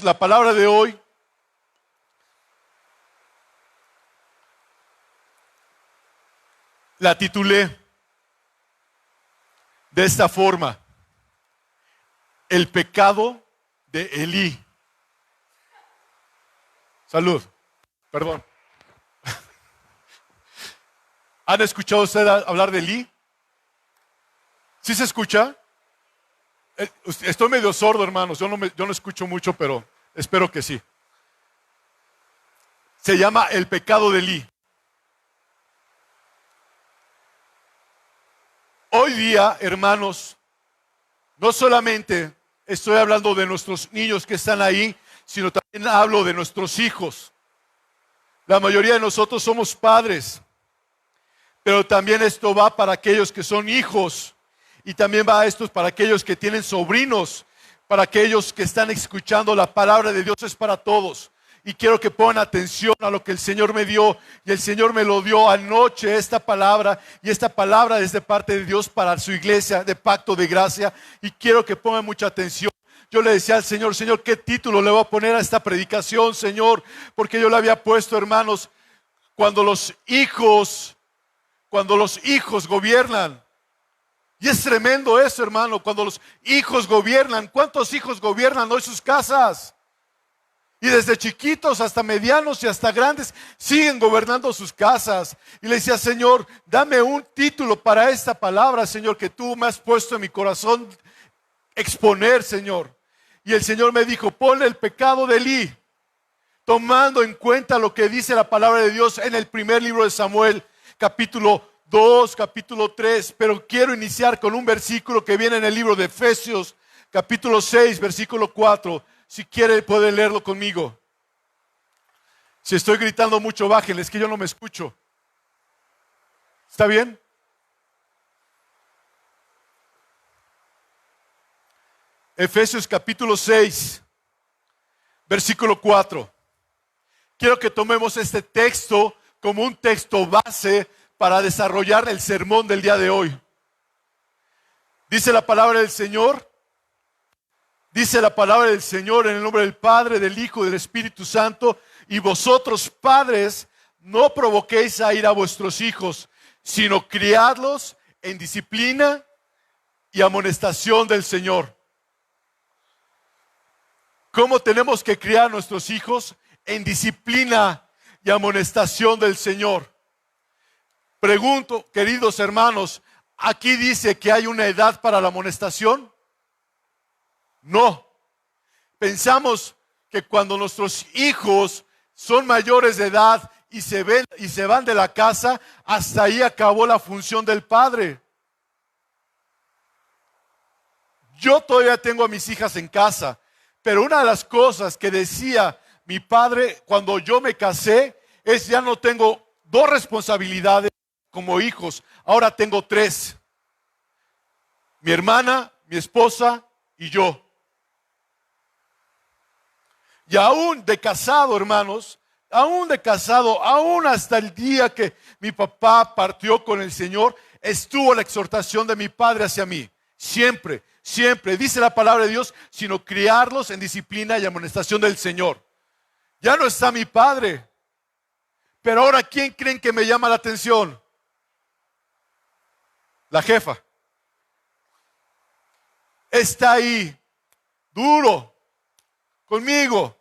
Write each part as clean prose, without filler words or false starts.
La palabra de hoy la titulé de esta forma: el pecado de Elí. Salud, perdón. ¿Han escuchado ustedes hablar de Elí? ¿Sí se escucha? Estoy medio sordo, hermanos. Yo no escucho mucho, pero espero que sí. Se llama el pecado de Elí. Hoy día, hermanos, no solamente estoy hablando de nuestros niños que están ahí, sino también hablo de nuestros hijos. La mayoría de nosotros somos padres, pero también esto va para aquellos que son hijos, y también va esto para aquellos que tienen sobrinos, para aquellos que están escuchando la palabra de Dios. Es para todos. Y quiero que pongan atención a lo que el Señor me dio, y el Señor me lo dio anoche, esta palabra, y esta palabra es de parte de Dios para su iglesia de Pacto de Gracia, y quiero que pongan mucha atención. Yo le decía al Señor: Señor, ¿qué título le voy a poner a esta predicación, Señor? Porque yo le había puesto, hermanos, cuando los hijos gobiernan. Y es tremendo eso, hermano, cuando los hijos gobiernan. ¿Cuántos hijos gobiernan hoy sus casas? Y desde chiquitos hasta medianos y hasta grandes siguen gobernando sus casas. Y le decía: Señor, dame un título para esta palabra, Señor, que tú me has puesto en mi corazón exponer, Señor. Y el Señor me dijo: ponle el pecado de Elí, tomando en cuenta lo que dice la palabra de Dios en el primer libro de Samuel, capítulo 2, capítulo 3. Pero quiero iniciar con un versículo que viene en el libro de Efesios, capítulo 6, versículo 4. Si quiere, puede leerlo conmigo. Si estoy gritando mucho, bájenle, es que yo no me escucho. ¿Está bien? Efesios capítulo 6, versículo 4. Quiero que tomemos este texto como un texto base para desarrollar el sermón del día de hoy. Dice la palabra del Señor. Dice la palabra del Señor en el nombre del Padre, del Hijo y del Espíritu Santo: y vosotros, padres, no provoquéis a ira a vuestros hijos, sino criadlos en disciplina y amonestación del Señor. ¿Cómo tenemos que criar a nuestros hijos? En disciplina y amonestación del Señor. Pregunto, queridos hermanos, ¿aquí dice que hay una edad para la amonestación? No. Pensamos que cuando nuestros hijos son mayores de edad y se van de la casa, hasta ahí acabó la función del padre. Yo todavía tengo a mis hijas en casa, pero una de las cosas que decía mi padre cuando yo me casé es: ya no tengo 2 responsabilidades como hijos, ahora tengo 3. Mi hermana, mi esposa y yo. Y aún de casado, hermanos, aún hasta el día que mi papá partió con el Señor, estuvo la exhortación de mi padre hacia mí. Siempre, siempre, dice la palabra de Dios, sino criarlos en disciplina y amonestación del Señor. Ya no está mi padre, pero ahora, ¿quién creen que me llama la atención? La jefa. Está ahí, duro, conmigo,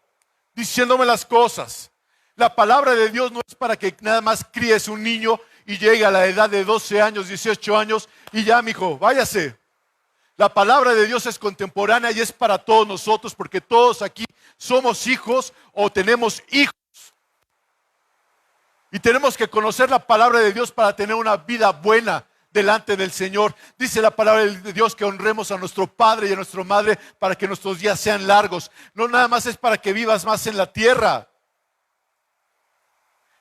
diciéndome las cosas. La palabra de Dios no es para que nada más críes un niño y llegue a la edad de 12 años, 18 años y ya, mijo, váyase. La palabra de Dios es contemporánea y es para todos nosotros, porque todos aquí somos hijos o tenemos hijos. Y tenemos que conocer la palabra de Dios para tener una vida buena delante del Señor. Dice la palabra de Dios que honremos a nuestro padre y a nuestra madre para que nuestros días sean largos. No nada más es para que vivas más en la tierra,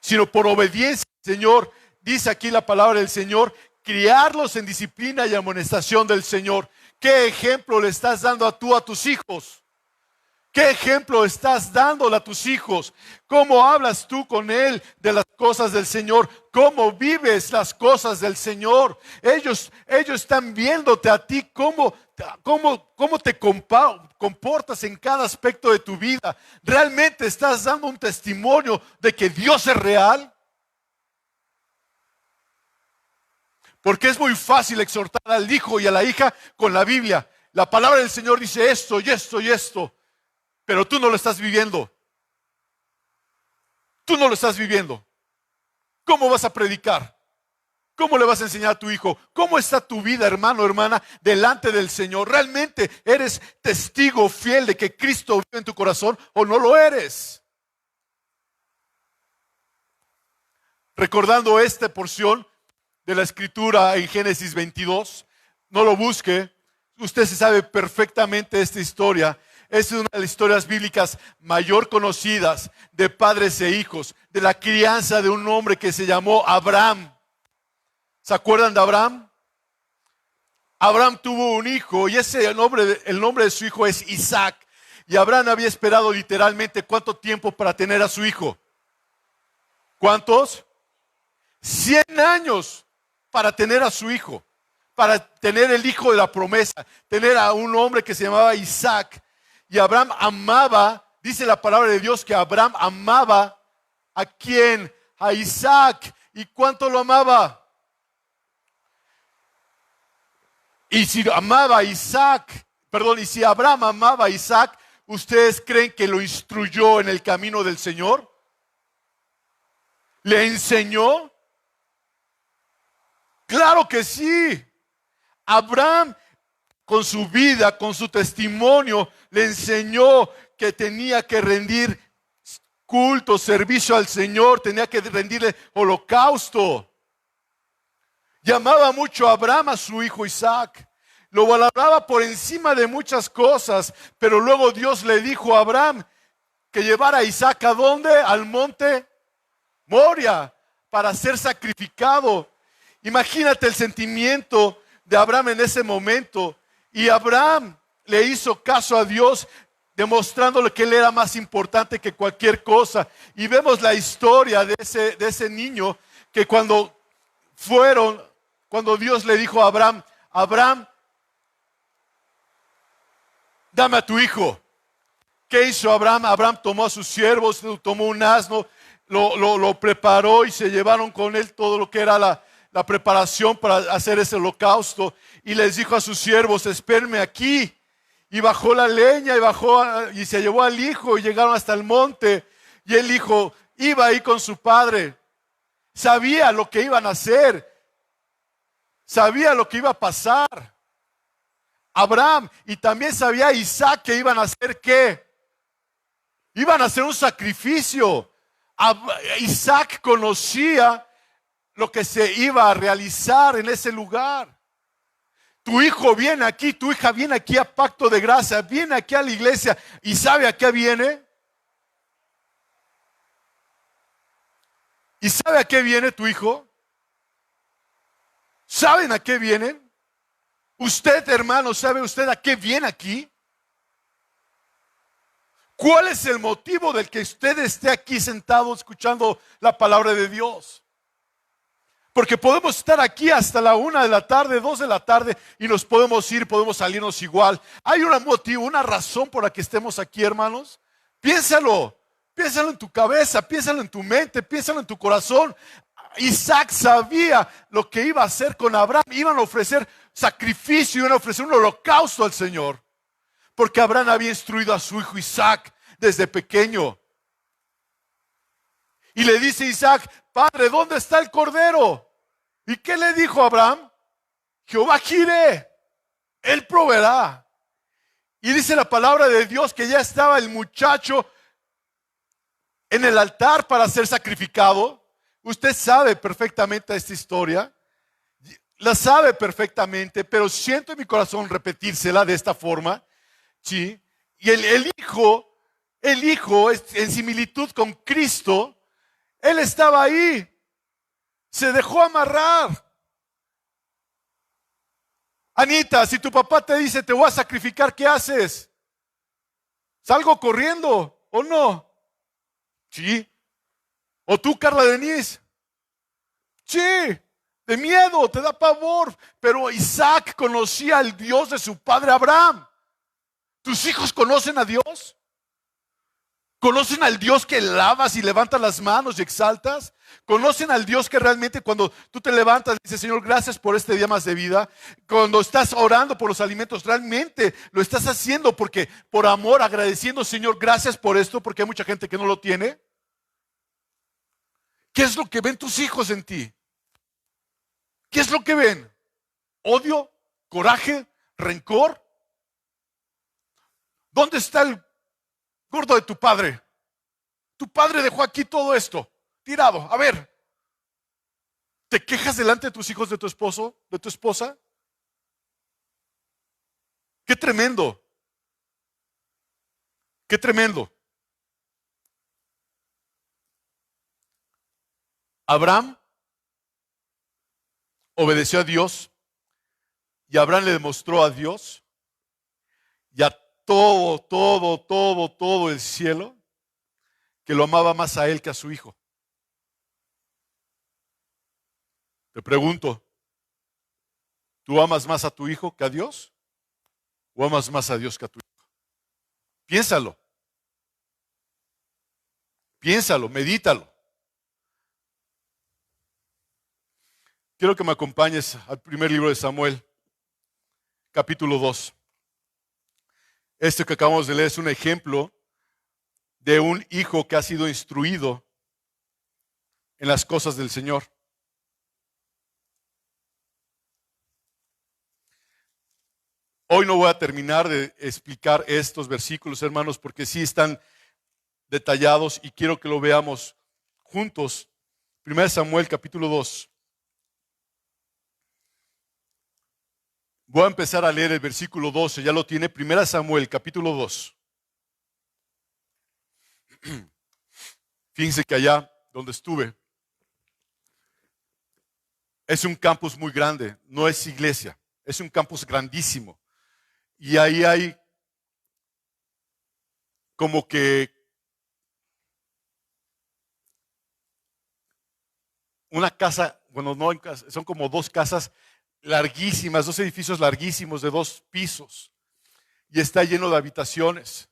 sino por obediencia al Señor. Dice aquí la palabra del Señor: criarlos en disciplina y amonestación del Señor. ¿Qué ejemplo le estás dando a tus hijos? ¿Qué ejemplo estás dándole a tus hijos? ¿Cómo hablas tú con él de las cosas del Señor? ¿Cómo vives las cosas del Señor? Ellos están viéndote a ti cómo te comportas en cada aspecto de tu vida, ¿realmente estás dando un testimonio de que Dios es real? Porque es muy fácil exhortar al hijo y a la hija con la Biblia. La palabra del Señor dice esto y esto y esto, pero tú no lo estás viviendo. Tú no lo estás viviendo. ¿Cómo vas a predicar? ¿Cómo le vas a enseñar a tu hijo? ¿Cómo está tu vida, hermano, hermana, delante del Señor? ¿Realmente eres testigo fiel de que Cristo vive en tu corazón o no lo eres? Recordando esta porción de la Escritura en Génesis 22, no lo busque, usted se sabe perfectamente esta historia. Es una de las historias bíblicas mayor conocidas de padres e hijos, de la crianza de un hombre que se llamó Abraham. ¿Se acuerdan de Abraham? Abraham tuvo un hijo y el nombre de su hijo es Isaac. Y Abraham había esperado literalmente ¿cuánto tiempo para tener a su hijo? ¿Cuántos? 100 años para tener a su hijo, para tener el hijo de la promesa, tener a un hombre que se llamaba Isaac. Y Abraham amaba, dice la palabra de Dios que Abraham amaba ¿a quién? A Isaac. ¿Y cuánto lo amaba? Y si amaba a Isaac, y si Abraham amaba a Isaac, ¿ustedes creen que lo instruyó en el camino del Señor? ¿Le enseñó? Claro que sí. Abraham, con su vida, con su testimonio, le enseñó que tenía que rendir culto, servicio al Señor, tenía que rendirle holocausto. Llamaba mucho a Abraham a su hijo Isaac. Lo valoraba por encima de muchas cosas. Pero luego Dios le dijo a Abraham que llevara a Isaac ¿a dónde? Al monte Moria para ser sacrificado. Imagínate el sentimiento de Abraham en ese momento. Y Abraham le hizo caso a Dios, demostrándole que él era más importante que cualquier cosa. Y vemos la historia de ese niño que cuando Dios le dijo a Abraham, Abraham, dame a tu hijo. ¿Qué hizo Abraham? Abraham tomó a sus siervos, tomó un asno, lo preparó y se llevaron con él todo lo que era la preparación para hacer ese holocausto. Y les dijo a sus siervos, espérenme aquí. Y bajó la leña y se llevó al hijo y llegaron hasta el monte. Y el hijo iba ahí con su padre. Sabía lo que iban a hacer. Sabía lo que iba a pasar. Abraham, y también sabía Isaac que iban a hacer ¿qué? Iban a hacer un sacrificio. Isaac conocía lo que se iba a realizar en ese lugar. Tu hijo viene aquí, tu hija viene aquí a Pacto de Gracia, viene aquí a la iglesia y ¿sabe a qué viene? ¿Y sabe a qué viene tu hijo? ¿Saben a qué vienen? Usted, hermano, ¿sabe usted a qué viene aquí? ¿Cuál es el motivo del que usted esté aquí sentado escuchando la palabra de Dios? Porque podemos estar aquí hasta la 1 de la tarde, 2 de la tarde y nos podemos ir, podemos salirnos igual. Hay un motivo, una razón por la que estemos aquí, hermanos. Piénsalo en tu cabeza, piénsalo en tu mente, piénsalo en tu corazón. Isaac sabía lo que iba a hacer con Abraham. Iban a ofrecer sacrificio, iban a ofrecer un holocausto al Señor. Porque Abraham había instruido a su hijo Isaac desde pequeño. Y le dice Isaac, padre, ¿dónde está el cordero? ¿Y qué le dijo Abraham? Jehová Jireh, él proveerá. Y dice la palabra de Dios que ya estaba el muchacho en el altar para ser sacrificado. Usted sabe perfectamente esta historia, la sabe perfectamente, pero siento en mi corazón repetírsela de esta forma, ¿sí? Y el hijo en similitud con Cristo, él estaba ahí, se dejó amarrar. Anita, si tu papá te dice te voy a sacrificar, ¿qué haces? ¿Salgo corriendo o no? Sí. ¿O tú, Carla Denise? Sí, de miedo, te da pavor. Pero Isaac conocía al Dios de su padre Abraham. ¿Tus hijos conocen a Dios? ¿Conocen al Dios que alabas y levantas las manos y exaltas? ¿Conocen al Dios que realmente cuando tú te levantas dices, Señor, gracias por este día más de vida? Cuando estás orando por los alimentos, realmente lo estás haciendo porque por amor, agradeciendo, Señor, gracias por esto, porque hay mucha gente que no lo tiene. ¿Qué es lo que ven tus hijos en ti? ¿Qué es lo que ven? ¿Odio? ¿Coraje? ¿Rencor? ¿Dónde está el gordo de tu padre? Tu padre dejó aquí todo esto tirado. A ver, ¿te quejas delante de tus hijos, de tu esposo, de tu esposa? Qué tremendo. Qué tremendo. Abraham obedeció a Dios y Abraham le demostró a Dios y a todo el cielo que lo amaba más a él que a su hijo. Te pregunto, ¿tú amas más a tu hijo que a Dios? ¿O amas más a Dios que a tu hijo? Piénsalo. Piénsalo, medítalo. Quiero que me acompañes al primer libro de Samuel, capítulo 2. Este que acabamos de leer es un ejemplo de un hijo que ha sido instruido en las cosas del Señor. Hoy no voy a terminar de explicar estos versículos, hermanos, porque sí están detallados y quiero que lo veamos juntos. 1 Samuel capítulo 2. Voy a empezar a leer el versículo 12, ya lo tiene. 1 Samuel capítulo 2. Fíjense que allá donde estuve es un campus muy grande, no es iglesia, es un campus grandísimo. Y ahí hay como que una casa, bueno, no hay casa, son como dos casas larguísimas, dos edificios larguísimos de 2 pisos. Y está lleno de habitaciones.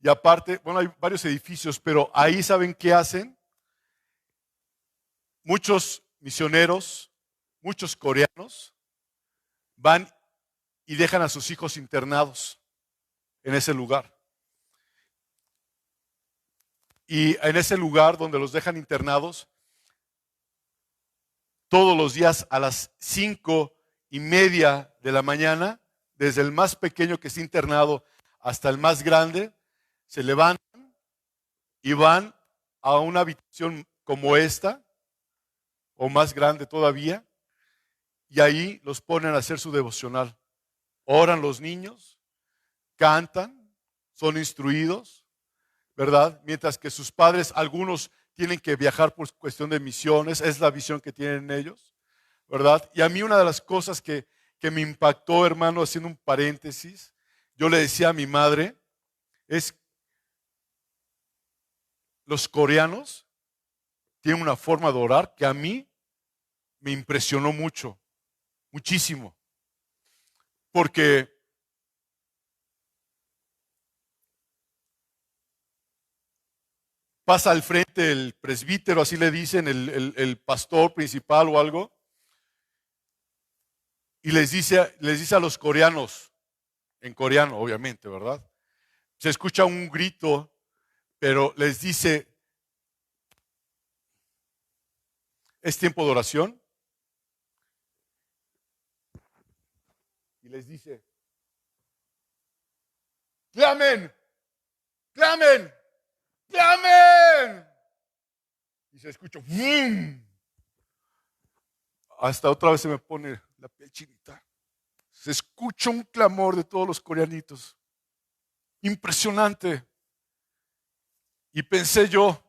Y aparte, bueno, hay varios edificios, pero ahí ¿saben qué hacen? Muchos misioneros, muchos coreanos, van y dejan a sus hijos internados en ese lugar. Y en ese lugar donde los dejan internados, todos los días a las 5:30 de la mañana, desde el más pequeño que está internado hasta el más grande, se levantan y van a una habitación como esta, o más grande todavía, y ahí los ponen a hacer su devocional. Oran los niños, cantan, son instruidos, ¿verdad? Mientras que sus padres, algunos tienen que viajar por cuestión de misiones, es la visión que tienen ellos, ¿verdad? Y a mí una de las cosas que me impactó, hermano, haciendo un paréntesis, yo le decía a mi madre, es los coreanos tienen una forma de orar que a mí me impresionó mucho, muchísimo, porque pasa al frente el presbítero, así le dicen, el pastor principal o algo, y les dice a los coreanos, en coreano obviamente, ¿verdad? Se escucha un grito, pero les dice, es tiempo de oración. Y les dice, clamen, clamen, clamen. Y se escucha, ¡bum! Hasta otra vez se me pone la piel chinita. Se escucha un clamor de todos los coreanitos. Impresionante. Y pensé yo,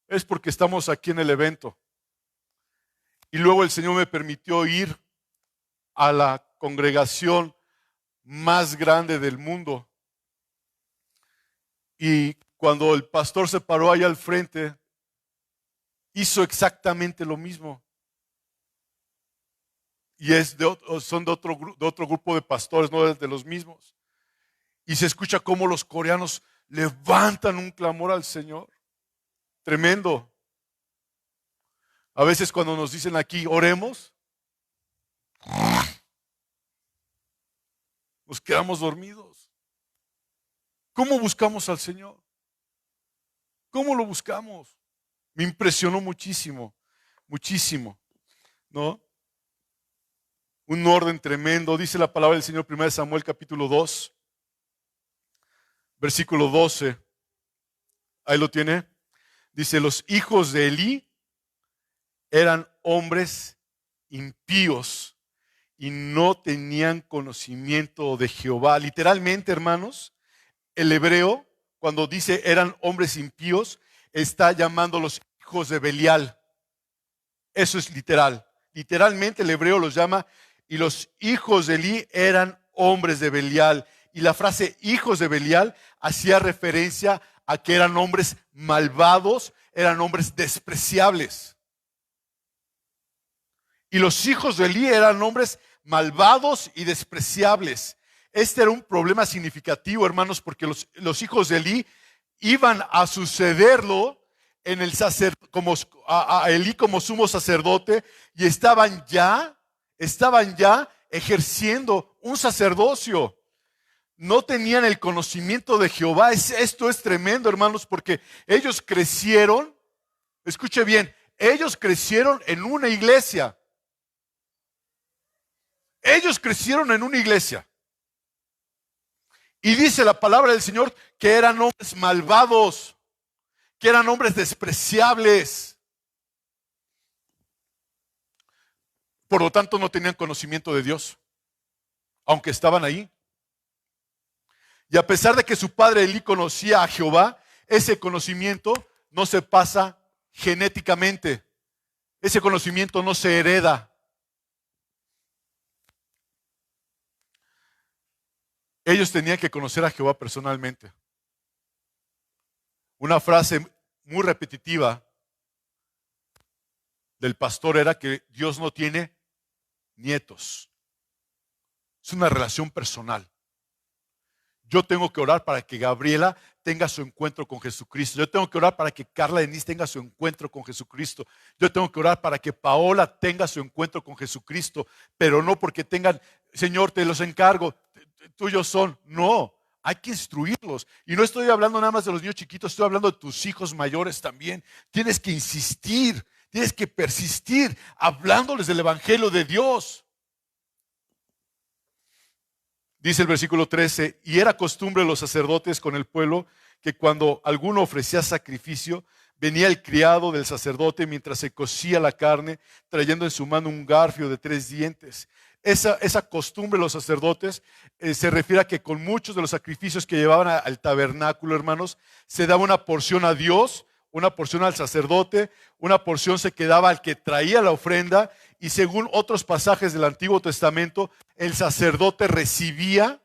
es porque estamos aquí en el evento. Y luego el Señor me permitió ir a la congregación más grande del mundo. Y cuando el pastor se paró ahí al frente, hizo exactamente lo mismo. Y son de otro grupo de pastores, no de los mismos. Y se escucha cómo los coreanos levantan un clamor al Señor. Tremendo. A veces cuando nos dicen aquí, oremos, nos quedamos dormidos. ¿Cómo buscamos al Señor? ¿Cómo lo buscamos? Me impresionó muchísimo, muchísimo, ¿no? Un orden tremendo. Dice la palabra del Señor, 1 Samuel capítulo 2, versículo 12. Ahí lo tiene. Dice, los hijos de Elí eran hombres impíos y no tenían conocimiento de Jehová. Literalmente, hermanos, el hebreo, cuando dice eran hombres impíos, está llamando a los hijos de Belial. Eso es literal. Literalmente el hebreo los llama, y los hijos de Elí eran hombres de Belial. Y la frase hijos de Belial hacía referencia a que eran hombres malvados, eran hombres despreciables. Y los hijos de Elí eran hombres malvados y despreciables. Este era un problema significativo, hermanos, porque los hijos de Elí iban a sucederlo en el a Elí como sumo sacerdote, y estaban ya ejerciendo un sacerdocio. No tenían el conocimiento de Jehová. Esto es tremendo, hermanos, porque ellos crecieron, escuche bien, ellos crecieron en una iglesia. Ellos crecieron en una iglesia. Y dice la palabra del Señor que eran hombres malvados, que eran hombres despreciables. Por lo tanto, no tenían conocimiento de Dios, aunque estaban ahí. Y a pesar de que su padre Elí conocía a Jehová, ese conocimiento no se pasa genéticamente. Ese conocimiento no se hereda. Ellos tenían que conocer a Jehová personalmente. Una frase muy repetitiva del pastor era que Dios no tiene nietos. Es una relación personal. Yo tengo que orar para que Gabriela tenga su encuentro con Jesucristo. Yo tengo que orar para que Carla Denise tenga su encuentro con Jesucristo. Yo tengo que orar para que Paola tenga su encuentro con Jesucristo. Pero no porque tengan, Señor, te los encargo, tuyos son. No, hay que instruirlos. Y no estoy hablando nada más de los niños chiquitos, estoy hablando de tus hijos mayores también. Tienes que insistir, tienes que persistir hablándoles del Evangelio de Dios. Dice el versículo 13, y era costumbre de los sacerdotes con el pueblo que cuando alguno ofrecía sacrificio, venía el criado del sacerdote mientras se cocía la carne, trayendo en su mano un garfio de 3 dientes. Esa costumbre de los sacerdotes se refiere a que con muchos de los sacrificios que llevaban al tabernáculo, hermanos, se daba una porción a Dios, una porción al sacerdote, una porción se quedaba al que traía la ofrenda, y según otros pasajes del Antiguo Testamento, el sacerdote recibía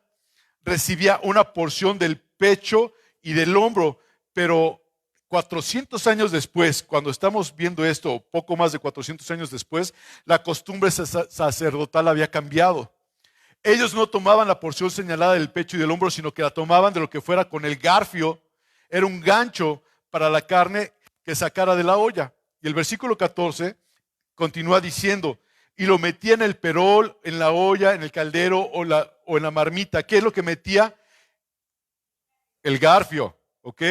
una porción del pecho y del hombro. Pero 400 años después, cuando estamos viendo esto, poco más de 400 años después, la costumbre sacerdotal había cambiado. Ellos no tomaban la porción señalada del pecho y del hombro, sino que la tomaban de lo que fuera con el garfio. Era un gancho para la carne que sacara de la olla. Y el versículo 14 continúa diciendo, y lo metía en el perol, en la olla, en el caldero o en la marmita. ¿Qué es lo que metía? El garfio, ¿ok?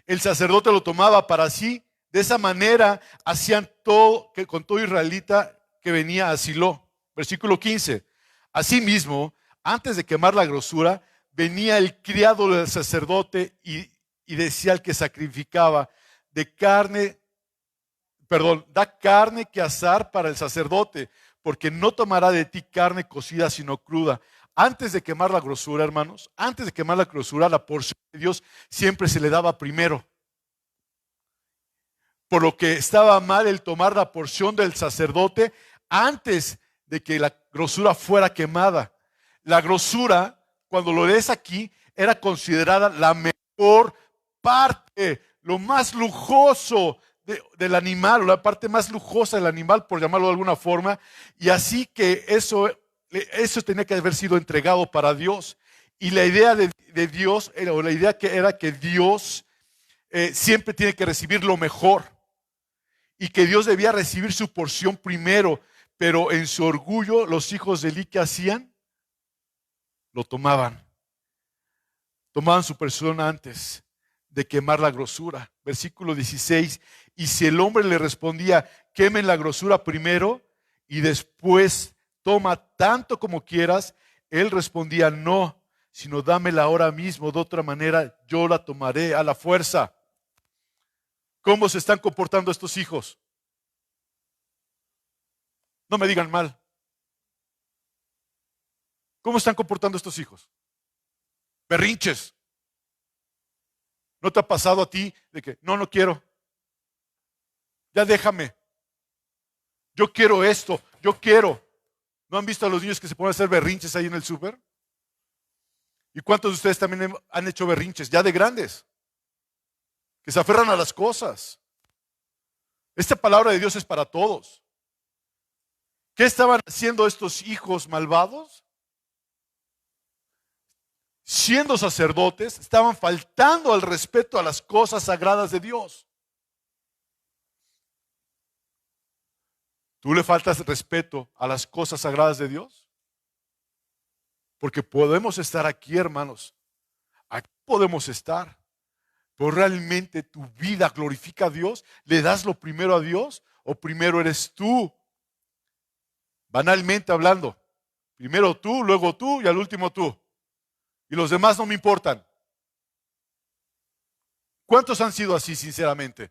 El sacerdote lo tomaba para sí. De esa manera hacían todo, que con todo israelita que venía a Silo. Versículo 15. Asimismo, antes de quemar la grosura, venía el criado del sacerdote y decía al que sacrificaba, da carne que asar para el sacerdote, porque no tomará de ti carne cocida sino cruda. Antes de quemar la grosura, hermanos, antes de quemar la grosura, la porción de Dios siempre se le daba primero. Por lo que estaba mal el tomar la porción del sacerdote antes de que la grosura fuera quemada. La grosura, cuando lo lees aquí, era considerada la mejor parte, lo más lujoso del animal, o la parte más lujosa del animal, por llamarlo de alguna forma, y así que eso tenía que haber sido entregado para Dios. Y la idea de Dios, o la idea que era que Dios siempre tiene que recibir lo mejor. Y que Dios debía recibir su porción primero. Pero en su orgullo, los hijos de Eli, ¿qué hacían? Lo tomaban. Tomaban su porción antes de quemar la grosura. Versículo 16. Y si el hombre le respondía, quemen la grosura primero y después toma tanto como quieras, él respondía, no, sino dámela ahora mismo, de otra manera yo la tomaré a la fuerza. ¿Cómo se están comportando estos hijos? No me digan mal. ¿Cómo están comportando estos hijos? Berrinches. ¿No te ha pasado a ti de que no quiero? Ya déjame. Yo quiero esto, yo quiero. ¿No han visto a los niños que se ponen a hacer berrinches ahí en el súper? ¿Y cuántos de ustedes también han hecho berrinches ya de grandes? Que se aferran a las cosas. Esta palabra de Dios es para todos. ¿Qué estaban haciendo estos hijos malvados? Siendo sacerdotes, estaban faltando al respeto a las cosas sagradas de Dios. ¿Tú le faltas respeto a las cosas sagradas de Dios? Porque podemos estar aquí, hermanos. Aquí podemos estar. Pero realmente tu vida glorifica a Dios. ¿Le das lo primero a Dios o primero eres tú? Banalmente hablando. Primero tú, luego tú y al último tú. Y los demás no me importan. ¿Cuántos han sido así, sinceramente?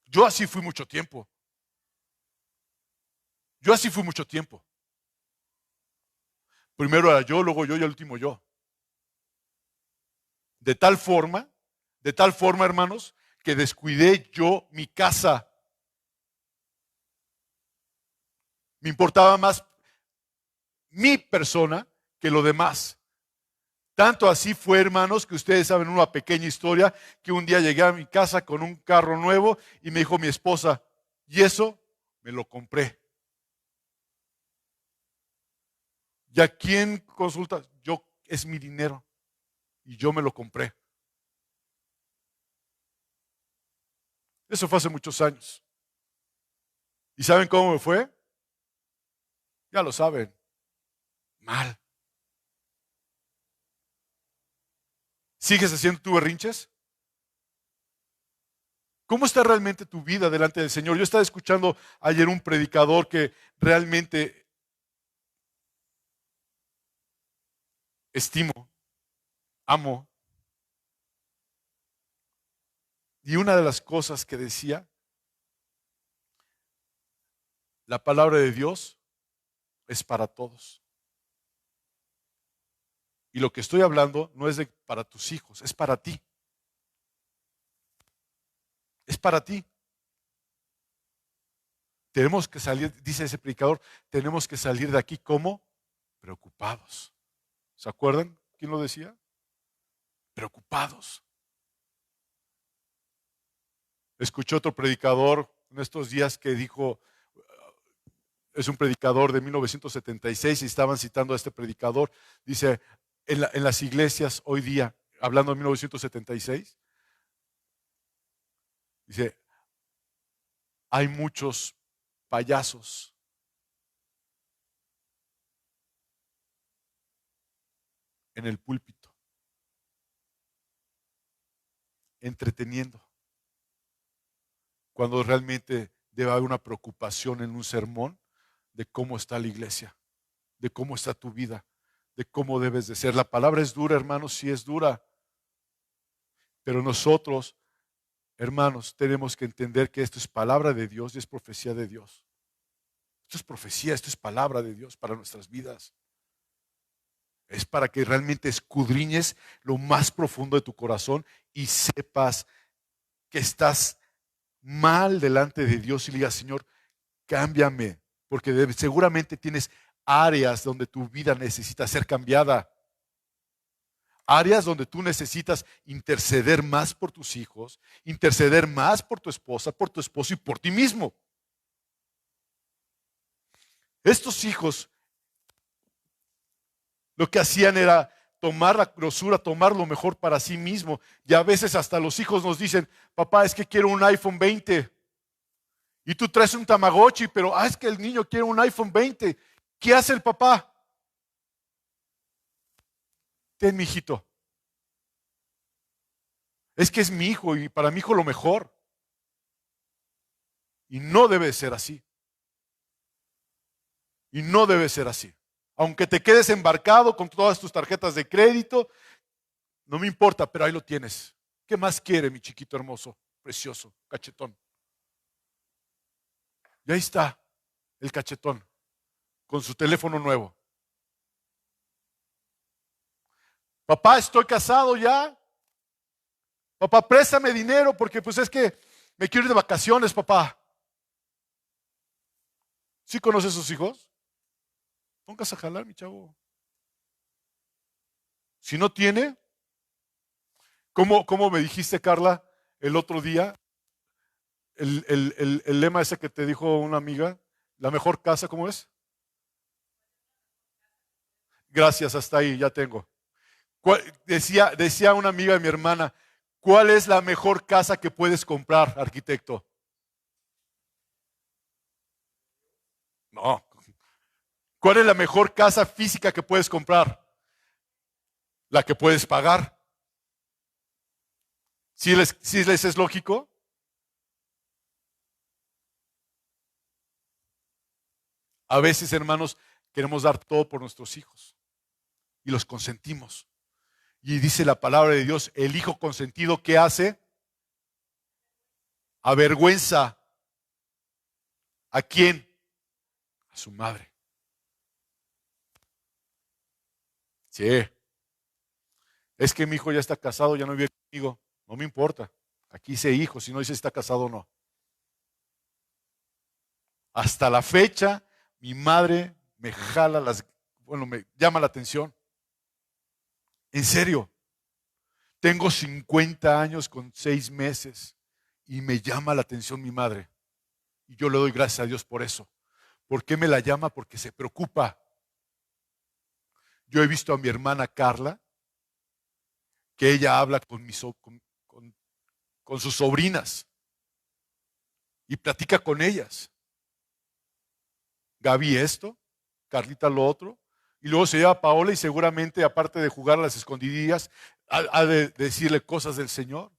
Yo así fui mucho tiempo. Yo así fui mucho tiempo. Primero era yo, luego yo y al último yo. De tal forma, hermanos, que descuidé yo mi casa. Me importaba más mi persona que lo demás. Tanto así fue, hermanos, que ustedes saben una pequeña historia, que un día llegué a mi casa con un carro nuevo y me dijo mi esposa, y eso me lo compré. ¿Y a quién consulta? Yo, es mi dinero y yo me lo compré. Eso fue hace muchos años. ¿Y saben cómo me fue? Ya lo saben. Mal. ¿Sigues haciendo tus berrinches? ¿Cómo está realmente tu vida delante del Señor? Yo estaba escuchando ayer un predicador que realmente estimo, amo. Y una de las cosas que decía, la palabra de Dios es para todos. Y lo que estoy hablando no es para tus hijos, es para ti. Es para ti. Tenemos que salir, dice ese predicador, tenemos que salir de aquí como preocupados. ¿Se acuerdan quién lo decía? Preocupados. Escuché otro predicador en estos días que dijo, es un predicador de 1976 y estaban citando a este predicador, dice, en las iglesias hoy día, hablando de 1976, dice, hay muchos payasos en el púlpito, entreteniendo, cuando realmente debe haber una preocupación en un sermón de cómo está la iglesia, de cómo está tu vida, de cómo debes de ser. La palabra es dura, hermanos, sí es dura, pero nosotros, hermanos, tenemos que entender que esto es palabra de Dios y es profecía de Dios. Esto es profecía, esto es palabra de Dios para nuestras vidas. Es para que realmente escudriñes lo más profundo de tu corazón y sepas que estás mal delante de Dios y le digas, Señor, cámbiame, porque seguramente tienes áreas donde tu vida necesita ser cambiada. Áreas donde tú necesitas interceder más por tus hijos, interceder más por tu esposa, por tu esposo y por ti mismo. Estos hijos lo que hacían era tomar la grosura, tomar lo mejor para sí mismo. Y a veces hasta los hijos nos dicen, papá, es que quiero un iPhone 20. Y tú traes un Tamagotchi, pero es que el niño quiere un iPhone 20. ¿Qué hace el papá? Ten, mi hijito. Es que es mi hijo y para mi hijo lo mejor. Y no debe ser así. Y no debe ser así. Aunque te quedes embarcado con todas tus tarjetas de crédito, no me importa, pero ahí lo tienes. ¿Qué más quiere mi chiquito hermoso, precioso, cachetón? Y ahí está el cachetón con su teléfono nuevo. Papá, estoy casado ya. Papá, préstame dinero porque pues es que me quiero ir de vacaciones, papá. ¿Sí conoces a sus hijos? Póngase a jalar, mi chavo. Si no tiene, ¿cómo me dijiste, Carla, el otro día? El lema ese que te dijo una amiga, la mejor casa, ¿cómo es? Gracias, hasta ahí, ya tengo. Decía una amiga de mi hermana, ¿cuál es la mejor casa que puedes comprar, arquitecto? No. ¿Cuál es la mejor casa física que puedes comprar? La que puedes pagar. ¿Sí les es lógico? A veces, hermanos, queremos dar todo por nuestros hijos y los consentimos. Y dice la palabra de Dios, el hijo consentido, ¿qué hace? Avergüenza. ¿A quién? A su madre. Sí. Es que mi hijo ya está casado, ya no vive conmigo. No me importa. Aquí dice hijo, si no dice si está casado o no. Hasta la fecha, mi madre me me llama la atención. En serio. Tengo 50 años con 6 meses y me llama la atención mi madre. Y yo le doy gracias a Dios por eso. ¿Por qué me la llama? Porque se preocupa. Yo he visto a mi hermana Carla, que ella habla con sus sobrinas y platica con ellas. Gaby esto, Carlita lo otro, y luego se lleva a Paola y seguramente, aparte de jugar a las escondidillas, ha de decirle cosas del Señor.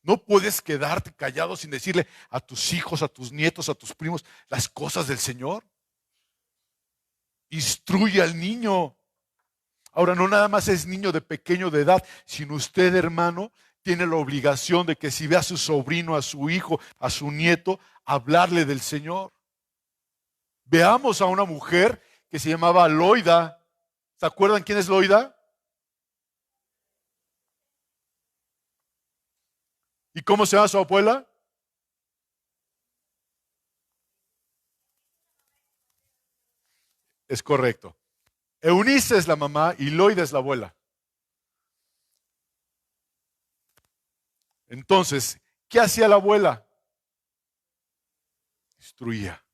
No puedes quedarte callado sin decirle a tus hijos, a tus nietos, a tus primos las cosas del Señor. Instruye al niño. Ahora, no nada más es niño de pequeño de edad, sino usted, hermano, tiene la obligación de que si ve a su sobrino, a su hijo, a su nieto, hablarle del Señor. Veamos a una mujer que se llamaba Loida. ¿Se acuerdan quién es Loida? ¿Y cómo se llama su abuela? Es correcto. Eunice es la mamá y Loida es la abuela. Entonces, ¿qué hacía la abuela? Instruía.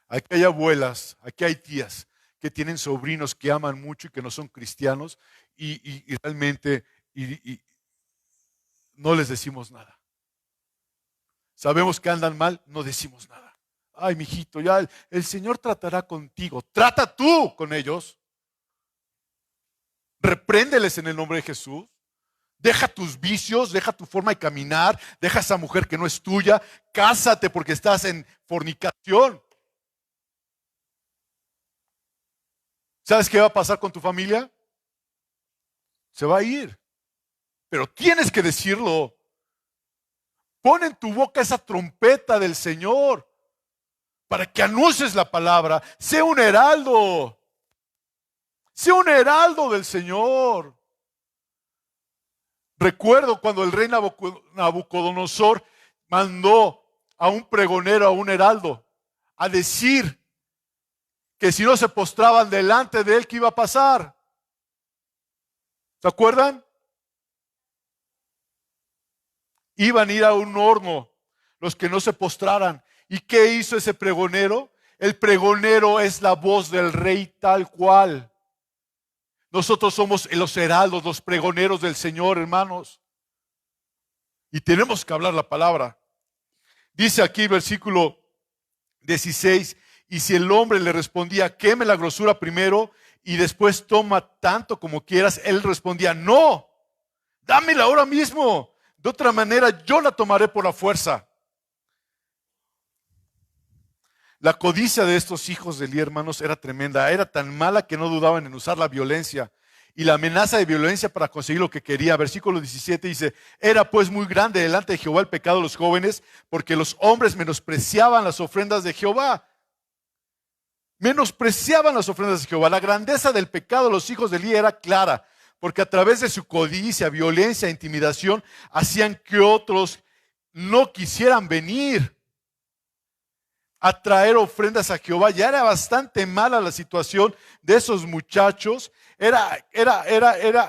Aquí hay abuelas, aquí hay tías que tienen sobrinos que aman mucho y que no son cristianos y realmente no les decimos nada. Sabemos que andan mal, no decimos nada. Ay, mijito, ya el Señor tratará contigo. Trata tú con ellos. Repréndeles en el nombre de Jesús. Deja tus vicios, deja tu forma de caminar, deja a esa mujer que no es tuya. Cásate porque estás en fornicación. ¿Sabes qué va a pasar con tu familia? Se va a ir. Pero tienes que decirlo. Pon en tu boca esa trompeta del Señor para que anuncies la palabra. Sé un heraldo. Sé un heraldo del Señor. Recuerdo cuando el rey Nabucodonosor mandó a un pregonero, a un heraldo, a decir que si no se postraban delante de él, ¿qué iba a pasar? ¿Se acuerdan? Iban a ir a un horno los que no se postraran. ¿Y qué hizo ese pregonero? El pregonero es la voz del rey tal cual. Nosotros somos los heraldos, los pregoneros del Señor, hermanos. Y tenemos que hablar la palabra. Dice aquí versículo 16, y si el hombre le respondía, queme la grosura primero y después toma tanto como quieras, él respondía, no, dámela ahora mismo. De otra manera yo la tomaré por la fuerza. La codicia de estos hijos de Elí, hermanos, era tremenda. Era tan mala que no dudaban en usar la violencia y la amenaza de violencia para conseguir lo que quería. Versículo 17 dice, era pues muy grande delante de Jehová el pecado de los jóvenes, porque los hombres menospreciaban las ofrendas de Jehová. Menospreciaban las ofrendas de Jehová. La grandeza del pecado de los hijos de Elí era clara, porque a través de su codicia, violencia, intimidación, hacían que otros no quisieran venir a traer ofrendas a Jehová. Ya era bastante mala la situación de esos muchachos. Era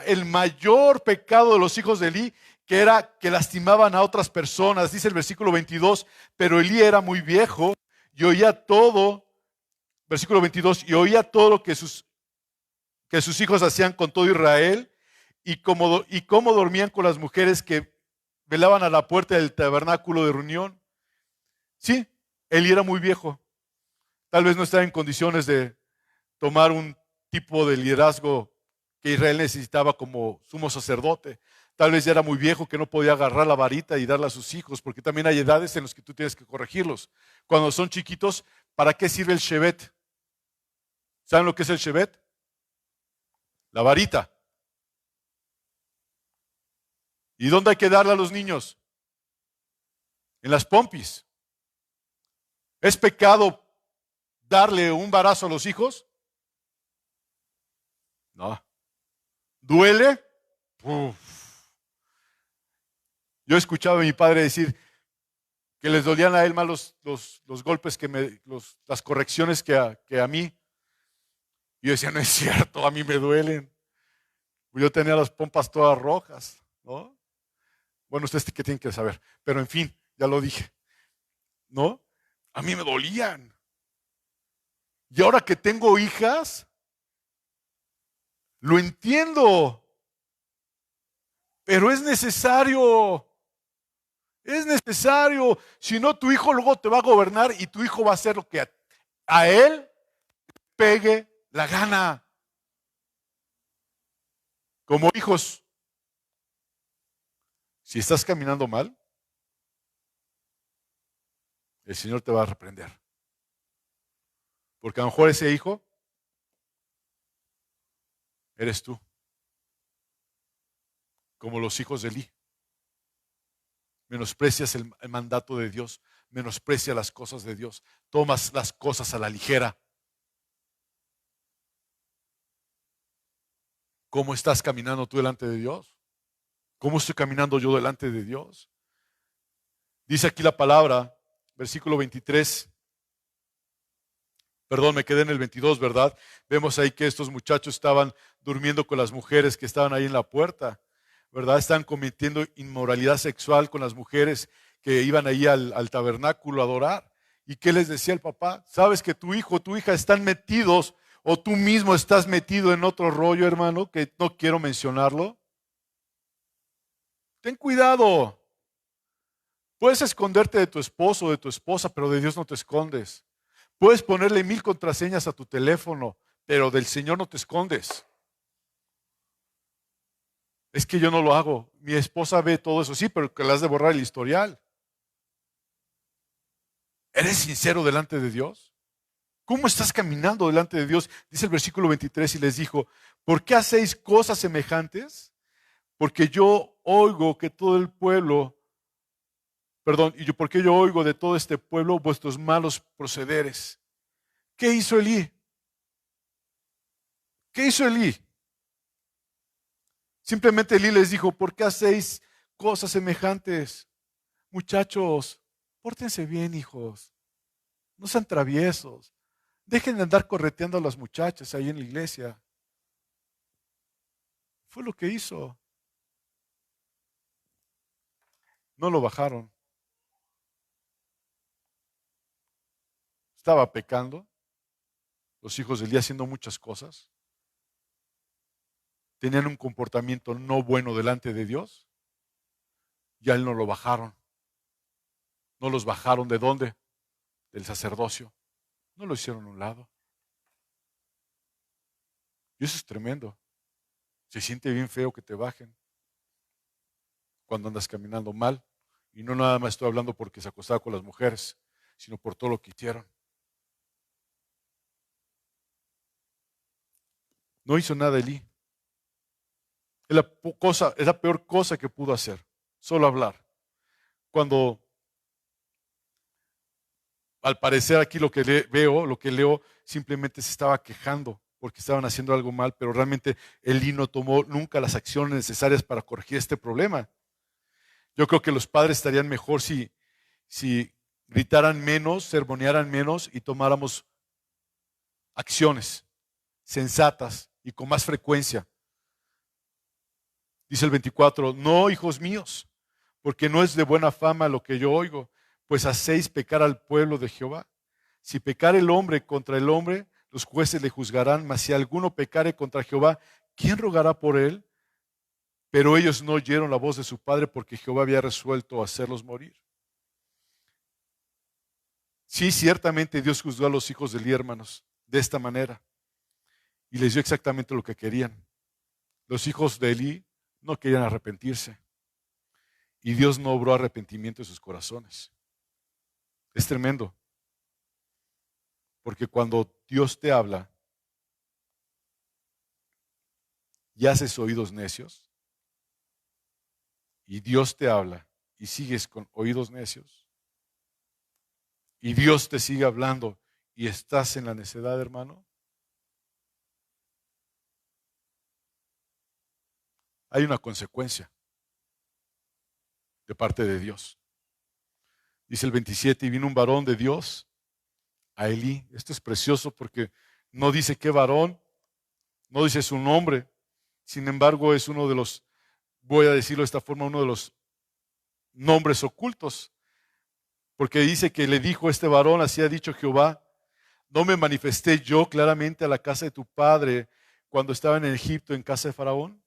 el mayor pecado de los hijos de Elí, que era que lastimaban a otras personas. Dice el versículo 22, pero Elí era muy viejo y oía todo, versículo 22, y oía todo lo que sus hijos hacían con todo Israel y cómo dormían con las mujeres que velaban a la puerta del tabernáculo de reunión. Sí, Elí era muy viejo. Tal vez no estaba en condiciones de tomar un tipo de liderazgo que Israel necesitaba como sumo sacerdote. Tal vez ya era muy viejo que no podía agarrar la varita y darla a sus hijos, porque también hay edades en las que tú tienes que corregirlos. Cuando son chiquitos, ¿para qué sirve el shevet? ¿Saben lo que es el shevet? La varita. ¿Y dónde hay que darle a los niños? En las pompis. ¿Es pecado darle un varazo a los hijos? No. ¿Duele? Uf. Yo he escuchado a mi padre decir que les dolían a él más los golpes las correcciones que a mí. Y yo decía, no es cierto, a mí me duelen. Yo tenía las pompas todas rojas, ¿no? Bueno, ustedes qué tienen que saber. Pero en fin, ya lo dije, ¿no? A mí me dolían. Y ahora que tengo hijas, lo entiendo. Pero es necesario. Es necesario. Si no, tu hijo luego te va a gobernar y tu hijo va a hacer lo que a él pegue la gana. Como hijos, si estás caminando mal, el Señor te va a reprender. Porque a lo mejor ese hijo eres tú. Como los hijos de Elí. Menosprecias el mandato de Dios, menosprecias las cosas de Dios, tomas las cosas a la ligera. ¿Cómo estás caminando tú delante de Dios? ¿Cómo estoy caminando yo delante de Dios? Dice aquí la palabra, versículo 23. Perdón, me quedé en el 22, ¿verdad? Vemos ahí que estos muchachos estaban durmiendo con las mujeres que estaban ahí en la puerta, ¿verdad? Estaban cometiendo inmoralidad sexual con las mujeres que iban ahí al tabernáculo a adorar. ¿Y qué les decía el papá? ¿Sabes que tu hijo o tu hija están metidos o tú mismo estás metido en otro rollo, hermano, que no quiero mencionarlo? Ten cuidado. Puedes esconderte de tu esposo o de tu esposa, pero de Dios no te escondes. Puedes ponerle 1000 contraseñas a tu teléfono, pero del Señor no te escondes. Es que yo no lo hago. Mi esposa ve todo eso, sí, pero que le has de borrar el historial. ¿Eres sincero delante de Dios? ¿Cómo estás caminando delante de Dios? Dice el versículo 23 y les dijo, ¿por qué hacéis cosas semejantes? Porque yo oigo que todo el pueblo, porque yo oigo de todo este pueblo vuestros malos procederes. ¿Qué hizo Elí? ¿Qué hizo Elí? Simplemente Elí les dijo, ¿por qué hacéis cosas semejantes? Muchachos, pórtense bien, hijos. No sean traviesos. Dejen de andar correteando a las muchachas ahí en la iglesia. Fue lo que hizo. No lo bajaron. Estaba pecando. los hijos de Elí haciendo muchas cosas, tenían un comportamiento no bueno delante de Dios, y a él no lo bajaron. No los bajaron ¿de dónde? Del sacerdocio. No lo hicieron a un lado. Y eso es tremendo. Se siente bien feo que te bajen cuando andas caminando mal. Y no nada más estoy hablando porque se acostaba con las mujeres, sino por todo lo que hicieron. No hizo nada Elí. Es la peor cosa que pudo hacer. Solo hablar. Cuando, al parecer aquí lo que leo, simplemente se estaba quejando porque estaban haciendo algo mal, pero realmente Elí no tomó nunca las acciones necesarias para corregir este problema. Yo creo que los padres estarían mejor si gritaran menos, sermonearan menos y tomáramos acciones sensatas y con más frecuencia. Dice el 24, no, hijos míos, porque no es de buena fama lo que yo oigo, pues hacéis pecar al pueblo de Jehová. Si pecare el hombre contra el hombre, los jueces le juzgarán, mas si alguno pecare contra Jehová, ¿quién rogará por él? Pero ellos no oyeron la voz de su padre porque Jehová había resuelto hacerlos morir. Sí, ciertamente Dios juzgó a los hijos de Elí, hermanos, de esta manera. Y les dio exactamente lo que querían. Los hijos de Elí no querían arrepentirse. Y Dios no obró arrepentimiento en sus corazones. Es tremendo. Porque cuando Dios te habla y haces oídos necios, y Dios te habla y sigues con oídos necios, y Dios te sigue hablando y estás en la necedad, hermano, hay una consecuencia de parte de Dios. Dice el 27, y vino un varón de Dios a Elí. Esto es precioso porque no dice qué varón, no dice su nombre. Sin embargo, es uno de los, voy a decirlo de esta forma, uno de los nombres ocultos. Porque dice que le dijo este varón, así ha dicho Jehová, ¿no me manifesté yo claramente a la casa de tu padre cuando estaba en Egipto en casa de Faraón?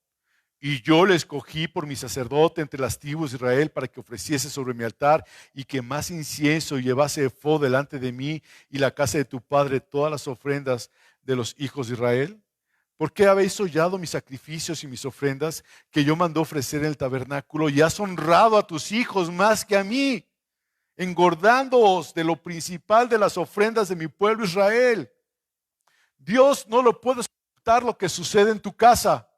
Y yo le escogí por mi sacerdote entre las tribus de Israel para que ofreciese sobre mi altar y quemase incienso y llevase ephod delante de mí y la casa de tu padre todas las ofrendas de los hijos de Israel. ¿Por qué habéis hollado mis sacrificios y mis ofrendas que yo mandé ofrecer en el tabernáculo y has honrado a tus hijos más que a mí, engordándoos de lo principal de las ofrendas de mi pueblo Israel? Dios no lo puede ocultar lo que sucede en tu casa.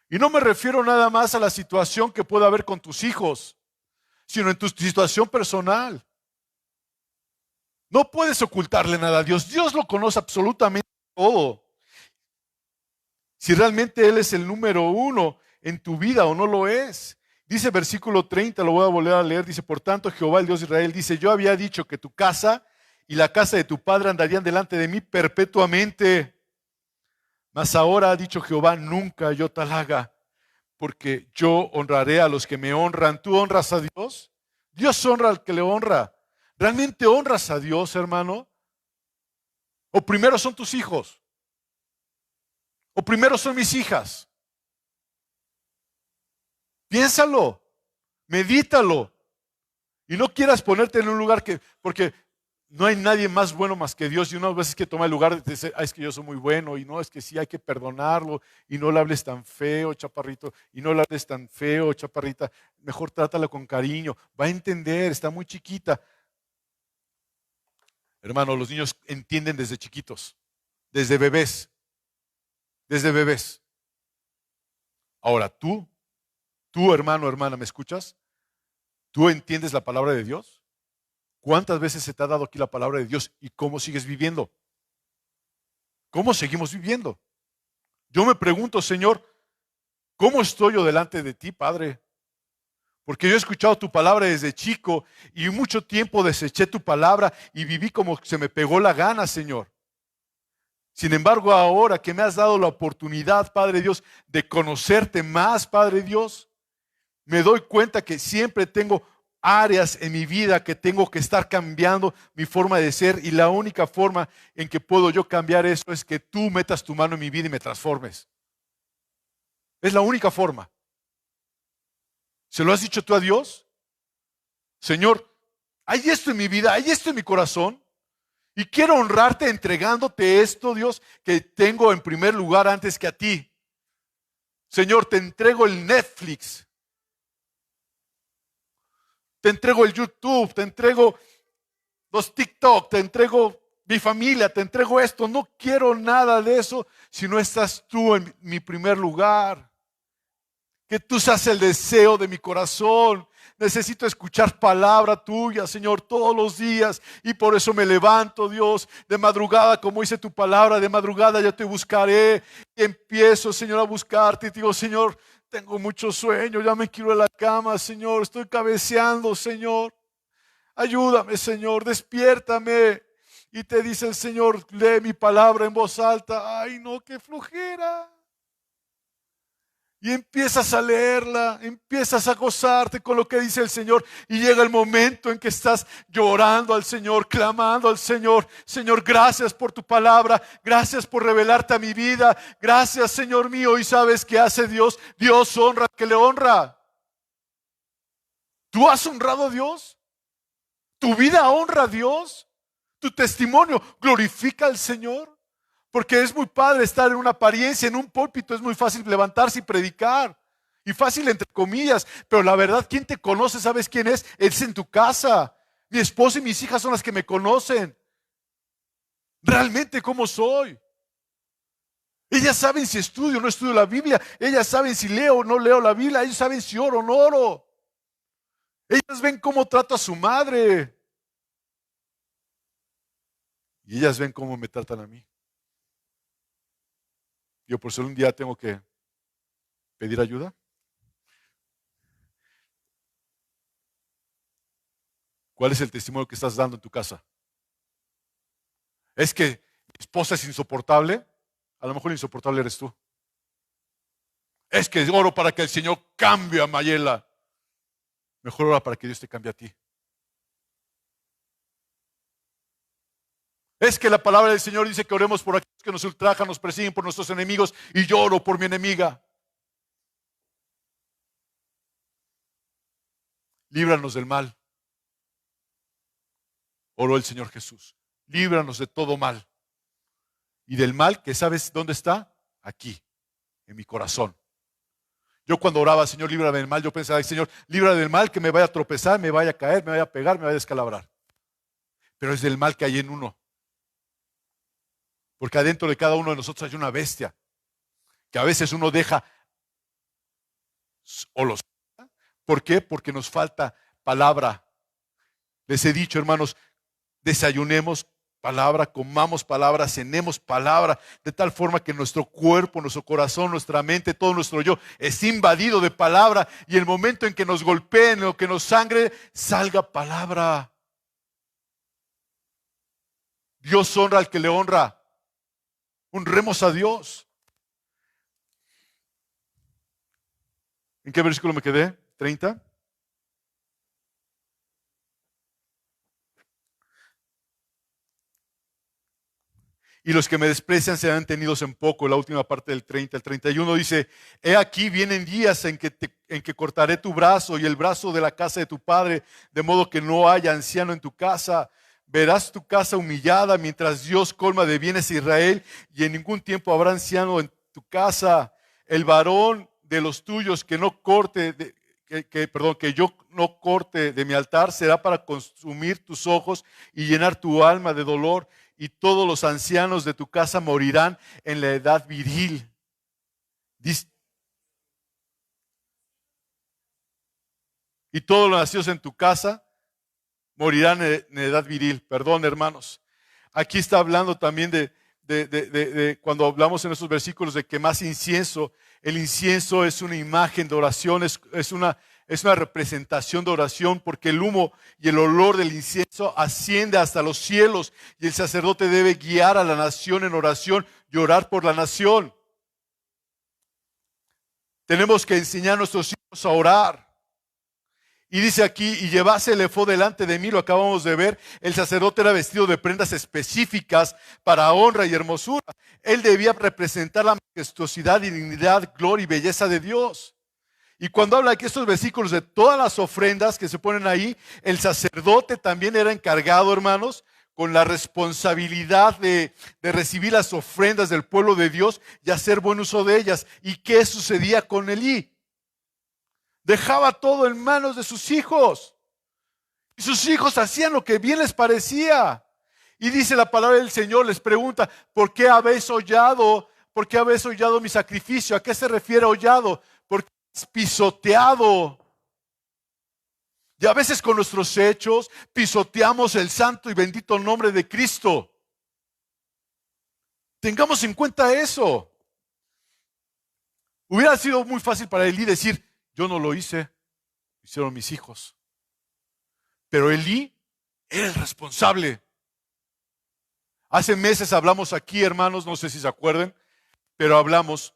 Y no me refiero nada más a la situación que pueda haber con tus hijos, sino en tu situación personal. No puedes ocultarle nada a Dios. Dios lo conoce absolutamente todo. Si realmente Él es el número uno en tu vida o no lo es. Dice versículo 30, lo voy a volver a leer, dice, por tanto Jehová el Dios de Israel dice, yo había dicho que tu casa y la casa de tu padre andarían delante de mí perpetuamente. Mas ahora ha dicho Jehová, nunca yo tal haga, porque yo honraré a los que me honran. ¿Tú honras a Dios? Dios honra al que le honra. ¿Realmente honras a Dios, hermano? ¿O primero son tus hijos? ¿O primero son mis hijas? Piénsalo, medítalo. Y no quieras ponerte en un lugar porque no hay nadie más bueno más que Dios, y unas veces que toma el lugar de decir, es que yo soy muy bueno, y no, es que sí hay que perdonarlo, y no le hables tan feo, chaparrito, y no le hables tan feo, chaparrita, mejor trátala con cariño, va a entender, está muy chiquita. Hermano, los niños entienden desde chiquitos, desde bebés, Ahora tú hermano, hermana, ¿me escuchas? ¿Tú entiendes la palabra de Dios? ¿Cuántas veces se te ha dado aquí la palabra de Dios y cómo sigues viviendo? ¿Cómo seguimos viviendo? Yo me pregunto, Señor, ¿cómo estoy yo delante de ti, Padre? Porque yo he escuchado tu palabra desde chico y mucho tiempo deseché tu palabra y viví como se me pegó la gana, Señor. Sin embargo, ahora que me has dado la oportunidad, Padre Dios, de conocerte más, Padre Dios, me doy cuenta que siempre tengo áreas en mi vida que tengo que estar cambiando mi forma de ser, y la única forma en que puedo yo cambiar eso es que tú metas tu mano en mi vida y me transformes. Es la única forma. ¿Se lo has dicho tú a Dios? Señor, hay esto en mi vida, hay esto en mi corazón, y quiero honrarte entregándote esto, Dios, que tengo en primer lugar antes que a ti. Señor, te entrego el Netflix, te entrego el YouTube, te entrego los TikTok, te entrego mi familia, te entrego esto. No quiero nada de eso si no estás tú en mi primer lugar. Que tú seas el deseo de mi corazón. Necesito escuchar palabra tuya, Señor, todos los días. Y por eso me levanto, Dios, de madrugada, como dice tu palabra, de madrugada yo te buscaré. Y empiezo, Señor, a buscarte. Y te digo, Señor, tengo mucho sueño, ya me quiero a la cama, Señor. Estoy cabeceando, Señor. Ayúdame, Señor, despiértame. Y te dice el Señor, lee mi palabra en voz alta. Ay, no, qué flojera. Y empiezas a leerla, empiezas a gozarte con lo que dice el Señor, y llega el momento en que estás llorando al Señor, clamando al Señor. Señor, gracias por tu palabra, gracias por revelarte a mi vida, gracias, Señor mío. Y sabes qué hace Dios. Dios honra al que le honra. ¿Tú has honrado a Dios? ¿Tu vida honra a Dios? ¿Tu testimonio glorifica al Señor? Porque es muy padre estar en una apariencia, en un púlpito, es muy fácil levantarse y predicar. Y fácil entre comillas, pero la verdad, ¿quién te conoce? ¿Sabes quién es? Es en tu casa. Mi esposa y mis hijas son las que me conocen. Realmente cómo soy. Ellas saben si estudio o no estudio la Biblia. Ellas saben si leo o no leo la Biblia. Ellos saben si oro o no oro. Ellas ven cómo trato a su madre. Y ellas ven cómo me tratan a mí. Yo por solo un día tengo que pedir ayuda. ¿Cuál es el testimonio que estás dando en tu casa? Es que mi esposa es insoportable. A lo mejor insoportable eres tú. Es que oro para que el Señor cambie a Mayela. Mejor ora para que Dios te cambie a ti. Es que la palabra del Señor dice que oremos por aquellos que nos ultrajan, nos persiguen, por nuestros enemigos, y yo oro por mi enemiga. Líbranos del mal. Oró el Señor Jesús. Líbranos de todo mal. Y del mal, que sabes dónde está, aquí, en mi corazón. Yo cuando oraba, Señor, líbrame del mal, yo pensaba, Señor, líbrame del mal, que me vaya a tropezar, me vaya a caer, me vaya a pegar, me vaya a descalabrar. Pero es del mal que hay en uno. Porque adentro de cada uno de nosotros hay una bestia, que a veces uno deja o los... ¿Por qué? Porque nos falta palabra. Les he dicho, hermanos, desayunemos palabra, comamos palabra, cenemos palabra, de tal forma que nuestro cuerpo, nuestro corazón, nuestra mente, todo nuestro yo es invadido de palabra, y el momento en que nos golpeen o que nos sangre, salga palabra. Dios honra al que le honra. Honremos a Dios. ¿En qué versículo me quedé? 30. Y los que me desprecian serán tenidos en poco. La última parte del 30. El 31 dice: he aquí vienen días en que cortaré tu brazo y el brazo de la casa de tu padre, de modo que no haya anciano en tu casa. Verás tu casa humillada mientras Dios colma de bienes a Israel, y en ningún tiempo habrá anciano en tu casa. El varón de los tuyos que no corte, que yo no corte de mi altar, será para consumir tus ojos y llenar tu alma de dolor. Y todos los ancianos de tu casa morirán en la edad viril. Y todos los nacidos en tu casa morirán en edad viril. Perdón, hermanos. Aquí está hablando también de cuando hablamos en estos versículos de que más incienso. El incienso es una imagen de oración, es una representación de oración, porque el humo y el olor del incienso asciende hasta los cielos, y el sacerdote debe guiar a la nación en oración y orar por la nación. Tenemos que enseñar a nuestros hijos a orar. Y dice aquí, y llevase el efod delante de mí, lo acabamos de ver, el sacerdote era vestido de prendas específicas para honra y hermosura. Él debía representar la majestuosidad y dignidad, gloria y belleza de Dios. Y cuando habla aquí estos versículos de todas las ofrendas que se ponen ahí, el sacerdote también era encargado, hermanos, con la responsabilidad de recibir las ofrendas del pueblo de Dios y hacer buen uso de ellas. ¿Y qué sucedía con Elí? Dejaba todo en manos de sus hijos. Y sus hijos hacían lo que bien les parecía. Y dice la palabra del Señor, les pregunta, ¿por qué habéis hollado? ¿Por qué habéis hollado mi sacrificio? ¿A qué se refiere hollado? Porque has pisoteado. Y a veces con nuestros hechos pisoteamos el santo y bendito nombre de Cristo. Tengamos en cuenta eso. Hubiera sido muy fácil para Elí decir, yo no lo hice, lo hicieron mis hijos. Pero Elí era el responsable. Hace meses hablamos aquí, hermanos, no sé si se acuerdan, pero hablamos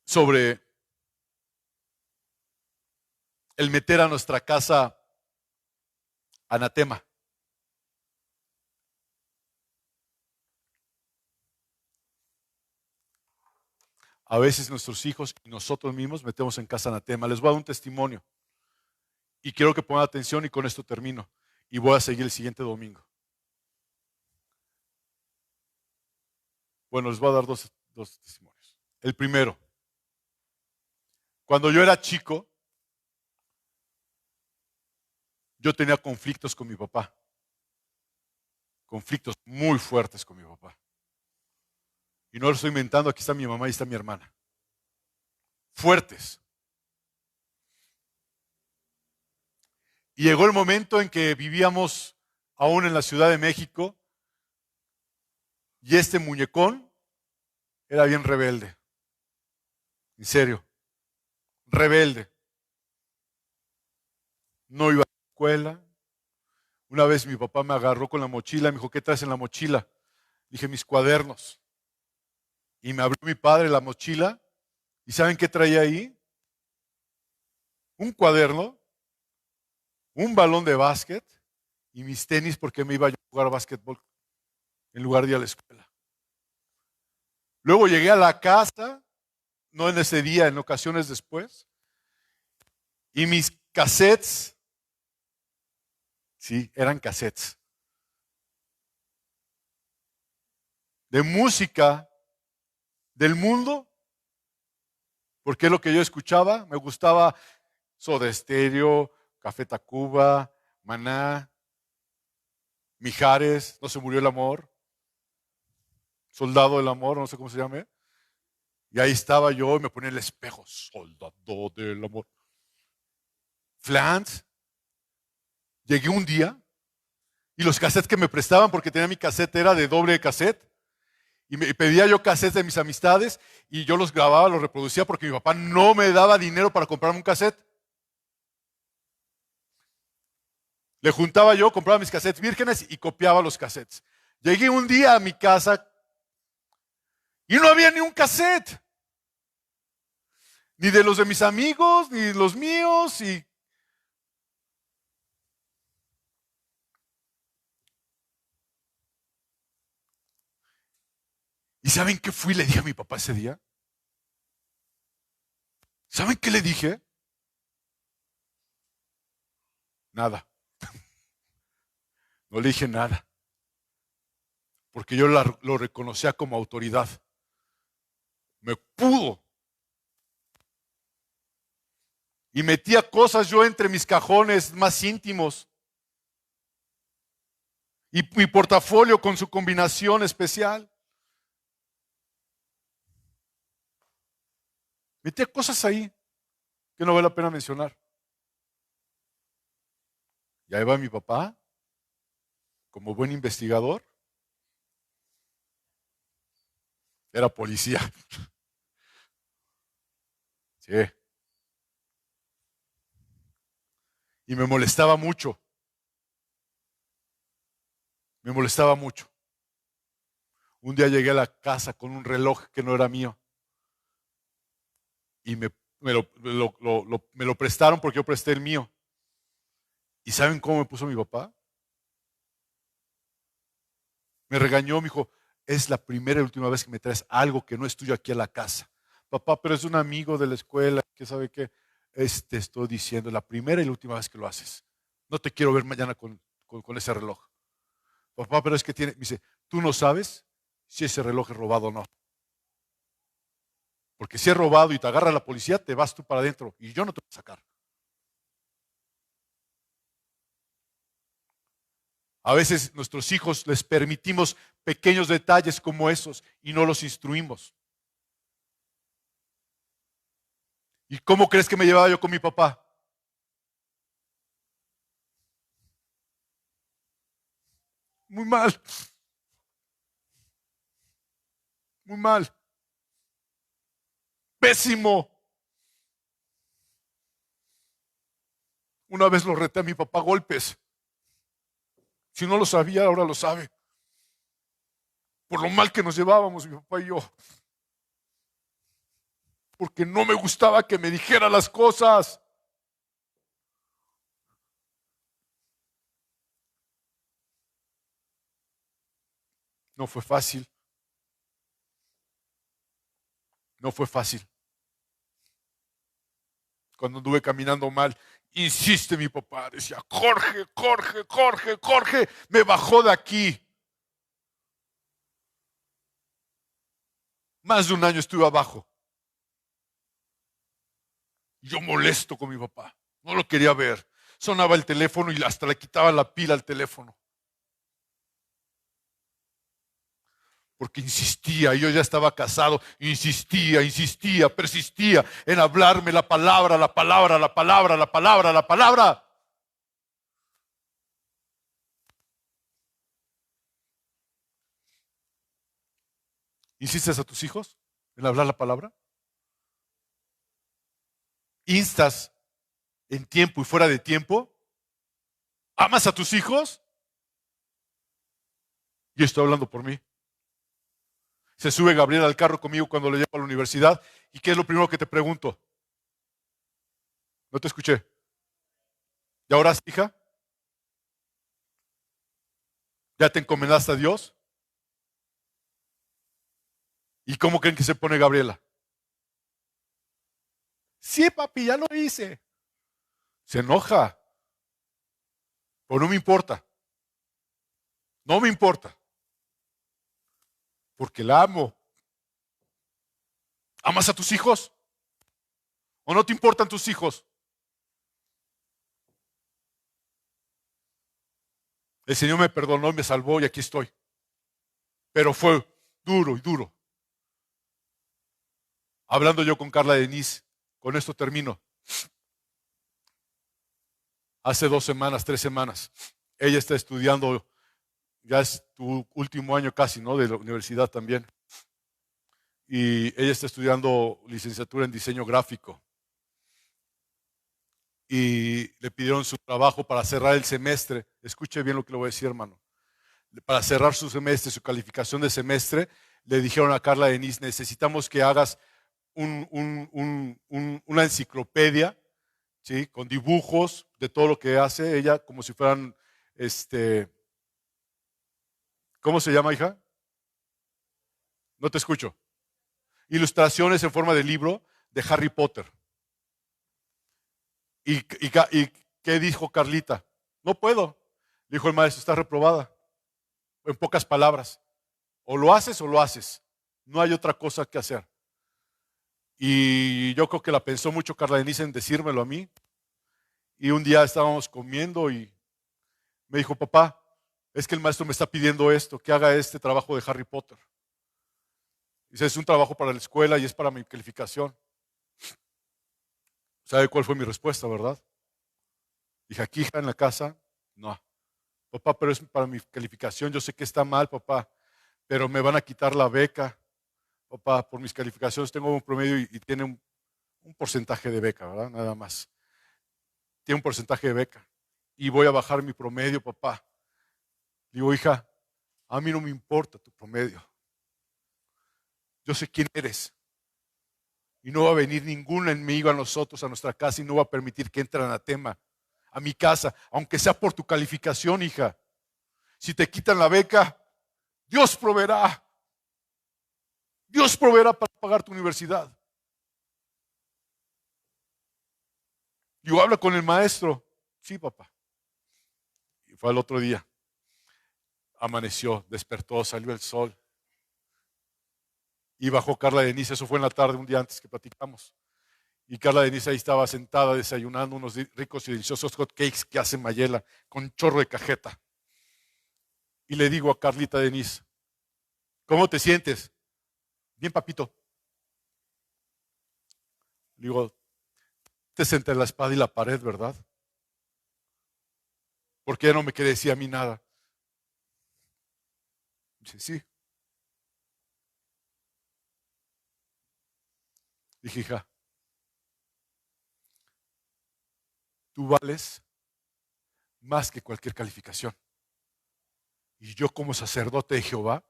sobre el meter a nuestra casa anatema. A veces nuestros hijos y nosotros mismos metemos en casa anatema. Les voy a dar un testimonio. Y quiero que pongan atención y con esto termino. Y voy a seguir el siguiente domingo. Bueno, les voy a dar dos testimonios. El primero. Cuando yo era chico, yo tenía conflictos con mi papá. Conflictos muy fuertes con mi papá. Y no lo estoy inventando, aquí está mi mamá y está mi hermana. Fuertes. Y llegó el momento en que vivíamos aún en la Ciudad de México y este muñecón era bien rebelde. En serio, rebelde. No iba a la escuela. Una vez mi papá me agarró con la mochila y me dijo, ¿qué traes en la mochila? Dije, mis cuadernos. Y me abrió mi padre la mochila. ¿Y saben qué traía ahí? Un cuaderno, un balón de básquet y mis tenis porque me iba yo a jugar básquetbol en lugar de ir a la escuela. Luego llegué a la casa, no en ese día, en ocasiones después, y mis cassettes, sí, eran cassettes, de música del mundo, porque es lo que yo escuchaba. Me gustaba Soda Stereo, Café Tacuba, Maná, Mijares, No se murió el amor, Soldado del amor, no sé cómo se llame. Y ahí estaba yo y me ponía el espejo, Soldado del amor. Flans. Llegué un día y los cassettes que me prestaban, porque tenía mi cassette, era de doble cassette. Y me pedía yo cassettes de mis amistades y yo los grababa, los reproducía porque mi papá no me daba dinero para comprarme un cassette. Le juntaba yo, compraba mis cassettes vírgenes y copiaba los cassettes. Llegué un día a mi casa y no había ni un cassette. Ni de los de mis amigos, ni los míos. ¿Y saben qué fui y le dije a mi papá ese día? ¿Saben qué le dije? Nada. No le dije nada. Porque yo lo reconocía como autoridad. Me pudo. Y metía cosas yo entre mis cajones más íntimos. Y mi portafolio con su combinación especial. Metía cosas ahí que no vale la pena mencionar. Y ahí va mi papá, como buen investigador. Era policía. Sí. Y me molestaba mucho. Me molestaba mucho. Un día llegué a la casa con un reloj que no era mío. Y me Me lo prestaron porque yo presté el mío. ¿Y saben cómo me puso mi papá? Me regañó, me dijo, es la primera y última vez que me traes algo que no es tuyo aquí a la casa. Papá, pero es un amigo de la escuela, que sabe qué. Te estoy diciendo, la primera y la última vez que lo haces. No te quiero ver mañana con ese reloj. Papá, pero es que tiene, me dice, tú no sabes si ese reloj es robado o no. Porque si es robado y te agarra la policía, te vas tú para adentro y yo no te voy a sacar. A veces nuestros hijos les permitimos pequeños detalles como esos y no los instruimos. ¿Y cómo crees que me llevaba yo con mi papá? Muy mal, muy mal, pésimo. Una vez lo reté a mi papá a golpes. Si no lo sabía, ahora lo sabe. Por lo mal que nos llevábamos mi papá y yo. Porque no me gustaba que me dijera las cosas. No fue fácil, no fue fácil. Cuando anduve caminando mal, insiste mi papá, decía, Jorge, Jorge, Jorge, Jorge, me bajó de aquí. Más de un año estuve abajo. Yo molesto con mi papá, no lo quería ver. Sonaba el teléfono y hasta le quitaba la pila al teléfono. Porque insistía, yo ya estaba casado, insistía, insistía, persistía en hablarme la palabra, la palabra, la palabra, la palabra, la palabra. ¿Insistes a tus hijos en hablar la palabra? ¿Instas en tiempo y fuera de tiempo? ¿Amas a tus hijos? Y estoy hablando por mí. Se sube Gabriel al carro conmigo cuando lo llevo a la universidad. ¿Y qué es lo primero que te pregunto? No te escuché. ¿Y ahora, hija? ¿Ya te encomendaste a Dios? ¿Y cómo creen que se pone Gabriela? Sí, papi, ya lo hice. Se enoja. Pero no me importa. No me importa. Porque la amo. ¿Amas a tus hijos? ¿O no te importan tus hijos? El Señor me perdonó y me salvó y aquí estoy. Pero fue duro y duro. Hablando yo con Carla Denise, con esto termino. Hace 2 semanas, 3 semanas, ella está estudiando, ya es tu último año casi, ¿no? De la universidad también. Y ella está estudiando licenciatura en diseño gráfico. Y le pidieron su trabajo para cerrar el semestre. Escuche bien lo que le voy a decir, hermano. Para cerrar su semestre, su calificación de semestre, le dijeron a Carla Denise, necesitamos que hagas una enciclopedia, ¿sí? Con dibujos de todo lo que hace ella, como si fueran, ¿cómo se llama, hija? No te escucho. Ilustraciones en forma de libro de Harry Potter. ¿Y qué dijo Carlita? No puedo. Dijo el maestro, está reprobada. En pocas palabras, o lo haces o lo haces. No hay otra cosa que hacer. Y yo creo que la pensó mucho Carla Denise en decírmelo a mí. Y un día estábamos comiendo y me dijo, papá, es que el maestro me está pidiendo esto, que haga este trabajo de Harry Potter. Dice, es un trabajo para la escuela y es para mi calificación. ¿Sabe cuál fue mi respuesta, verdad? Dije, aquí, hija, en la casa, no. Papá, pero es para mi calificación, yo sé que está mal, papá, pero me van a quitar la beca. Papá, por mis calificaciones tengo un promedio y tiene un porcentaje de beca, ¿verdad? Nada más. Tiene un porcentaje de beca. Y voy a bajar mi promedio, papá. Digo, hija, a mí no me importa tu promedio. Yo sé quién eres. Y no va a venir ningún enemigo a nosotros, a nuestra casa, y no va a permitir que entre anatema a mi casa, aunque sea por tu calificación, hija. Si te quitan la beca, Dios proveerá. Dios proveerá para pagar tu universidad. Yo hablo con el maestro. Sí, papá. Y fue al otro día. Amaneció, despertó, salió el sol. Y bajó Carla Denise, eso fue en la tarde, un día antes que platicamos. Y Carla Denise ahí estaba sentada desayunando unos ricos y deliciosos hot cakes que hace Mayela con chorro de cajeta. Y le digo a Carlita Denise, ¿cómo te sientes? Bien, papito. Le digo, te senté en la espada y la pared, ¿verdad? Porque ella no me quería decir a mí nada. Dice, sí. Dije, hija, tú vales más que cualquier calificación. Y yo como sacerdote de Jehová,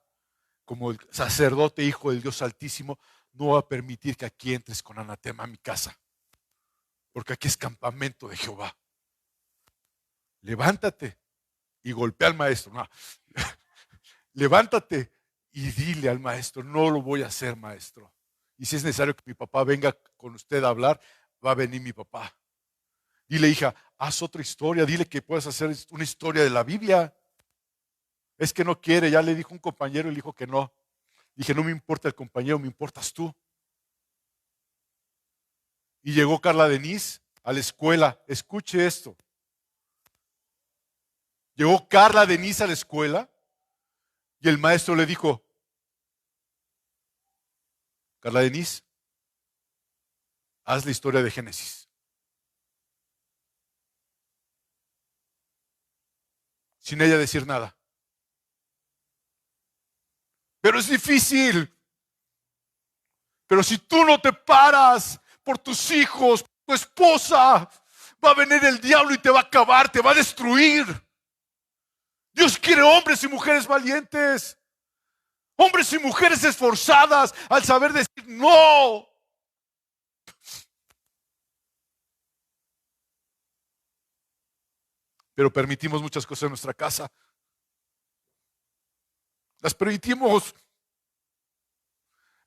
como el sacerdote hijo del Dios Altísimo, no voy a permitir que aquí entres con anatema a mi casa. Porque aquí es campamento de Jehová. Levántate y golpea al maestro. No. Levántate y dile al maestro, no lo voy a hacer, maestro. Y si es necesario que mi papá venga con usted a hablar, va a venir mi papá. Dile, hija, haz otra historia, dile que puedes hacer una historia de la Biblia. Es que no quiere, ya le dijo un compañero y le dijo que no. Dije, no me importa el compañero, me importas tú. Y llegó Carla Denise a la escuela. Escuche esto. Llegó Carla Denise a la escuela y el maestro le dijo, Carla Denise, haz la historia de Génesis. Sin ella decir nada. Pero es difícil. Pero si tú no te paras por tus hijos, tu esposa, va a venir el diablo y te va a acabar, te va a destruir. Dios quiere hombres y mujeres valientes, hombres y mujeres esforzadas al saber decir no. Pero permitimos muchas cosas en nuestra casa. Las permitimos.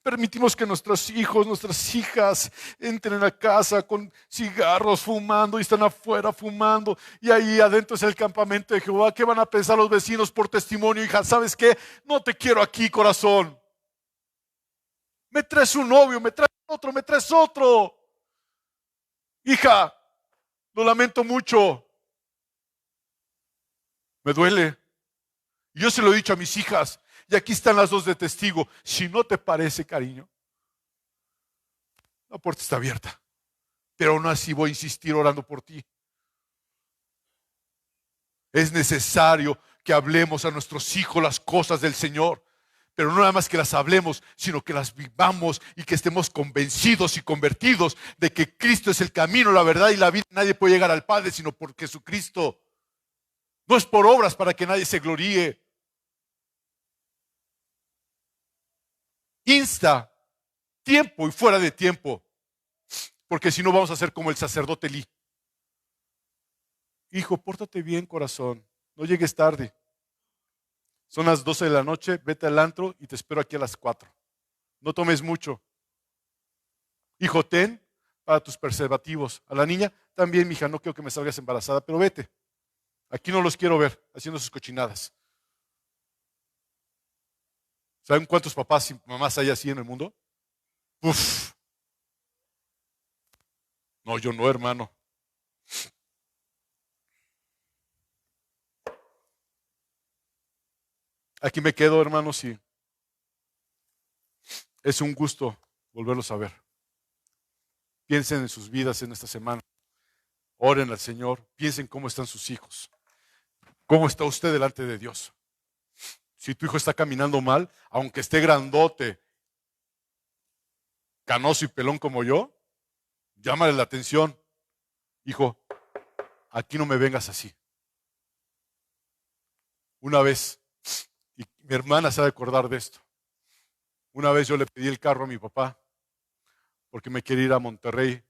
Permitimos que nuestros hijos, nuestras hijas entren a casa con cigarros fumando y están afuera fumando. Y ahí adentro es el campamento de Jehová. ¿Qué van a pensar los vecinos por testimonio? Hija, ¿sabes qué? No te quiero aquí, corazón. Me traes un novio, me traes otro, me traes otro. Hija, lo lamento mucho. Me duele. Yo se lo he dicho a mis hijas. Y aquí están las dos de testigo. Si no te parece, cariño, la puerta está abierta. Pero aún así voy a insistir orando por ti. Es necesario que hablemos a nuestros hijos las cosas del Señor. Pero no nada más que las hablemos, sino que las vivamos y que estemos convencidos y convertidos de que Cristo es el camino, la verdad y la vida. Nadie puede llegar al Padre sino por Jesucristo. No es por obras para que nadie se gloríe. Insta, tiempo y fuera de tiempo, porque si no vamos a ser como el sacerdote Elí. Hijo, pórtate bien, corazón, no llegues tarde. Son las 12 de la noche, vete al antro y te espero aquí a las 4. No tomes mucho. Hijo, ten para tus preservativos. A la niña, también, mija, no quiero que me salgas embarazada, pero vete. Aquí no los quiero ver haciendo sus cochinadas. ¿Saben cuántos papás y mamás hay así en el mundo? Uf. No, yo no, hermano. Aquí me quedo, hermanos, y es un gusto volverlos a ver. Piensen en sus vidas en esta semana. Oren al Señor. Piensen cómo están sus hijos. ¿Cómo está usted delante de Dios? Si tu hijo está caminando mal, aunque esté grandote, canoso y pelón como yo, llámale la atención. Hijo, aquí no me vengas así. Una vez, y mi hermana se ha de acordar de esto, una vez yo le pedí el carro a mi papá porque me quería ir a Monterrey,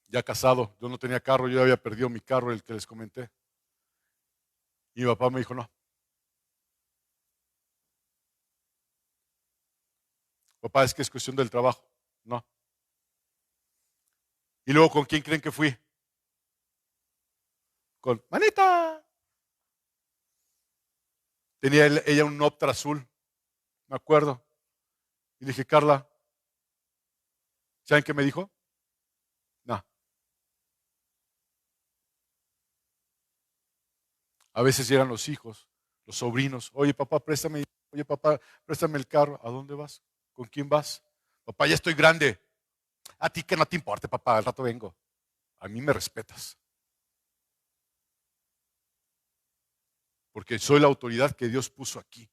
ya casado. Yo no tenía carro, yo había perdido mi carro, el que les comenté. Y mi papá me dijo, no. Papá, es que es cuestión del trabajo. No. Y luego, ¿con quién creen que fui? Con Manita. Tenía ella un Optra azul, me acuerdo. Y le dije, Carla, ¿saben qué me dijo? No. A veces llegan los hijos, los sobrinos. Oye, papá, préstame el carro. ¿A dónde vas? ¿Con quién vas? Papá, ya estoy grande. A ti que no te importe, papá, al rato vengo. A mí me respetas. Porque soy la autoridad que Dios puso aquí,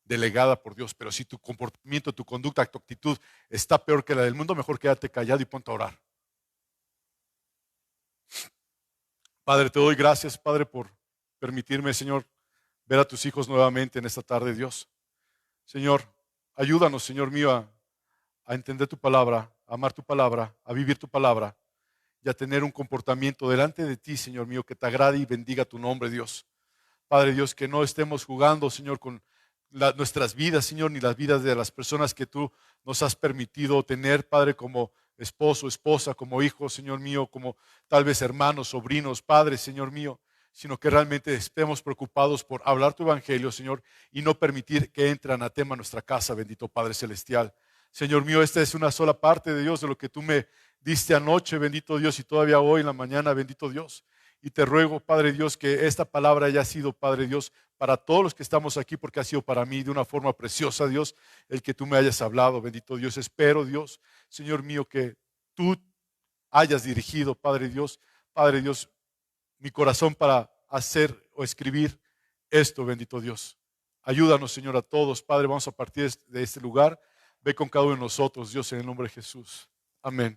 delegada por Dios. Pero si tu comportamiento, tu conducta, tu actitud está peor que la del mundo, mejor quédate callado y ponte a orar. Padre, te doy gracias, Padre, por permitirme, Señor, ver a tus hijos nuevamente en esta tarde, Dios. Señor, ayúdanos, Señor mío, a entender tu palabra, a amar tu palabra, a vivir tu palabra y a tener un comportamiento delante de ti, Señor mío, que te agrade y bendiga tu nombre, Dios. Padre Dios, que no estemos jugando, Señor, con nuestras vidas, Señor, ni las vidas de las personas que tú nos has permitido tener, Padre, como esposo, esposa, como hijo, Señor mío, como tal vez hermanos, sobrinos, padres, Señor mío, sino que realmente estemos preocupados por hablar tu evangelio, Señor, y no permitir que entre anatema a nuestra casa, bendito Padre Celestial. Señor mío, esta es una sola parte de Dios, de lo que tú me diste anoche, bendito Dios, y todavía hoy en la mañana, bendito Dios. Y te ruego, Padre Dios, que esta palabra haya sido, Padre Dios, para todos los que estamos aquí, porque ha sido para mí de una forma preciosa, Dios, el que tú me hayas hablado, bendito Dios. Espero, Dios, Señor mío, que tú hayas dirigido, Padre Dios, mi corazón para hacer o escribir esto, bendito Dios. Ayúdanos, Señor, a todos, Padre, vamos a partir de este lugar. Ve con cada uno de nosotros, Dios, en el nombre de Jesús. Amén.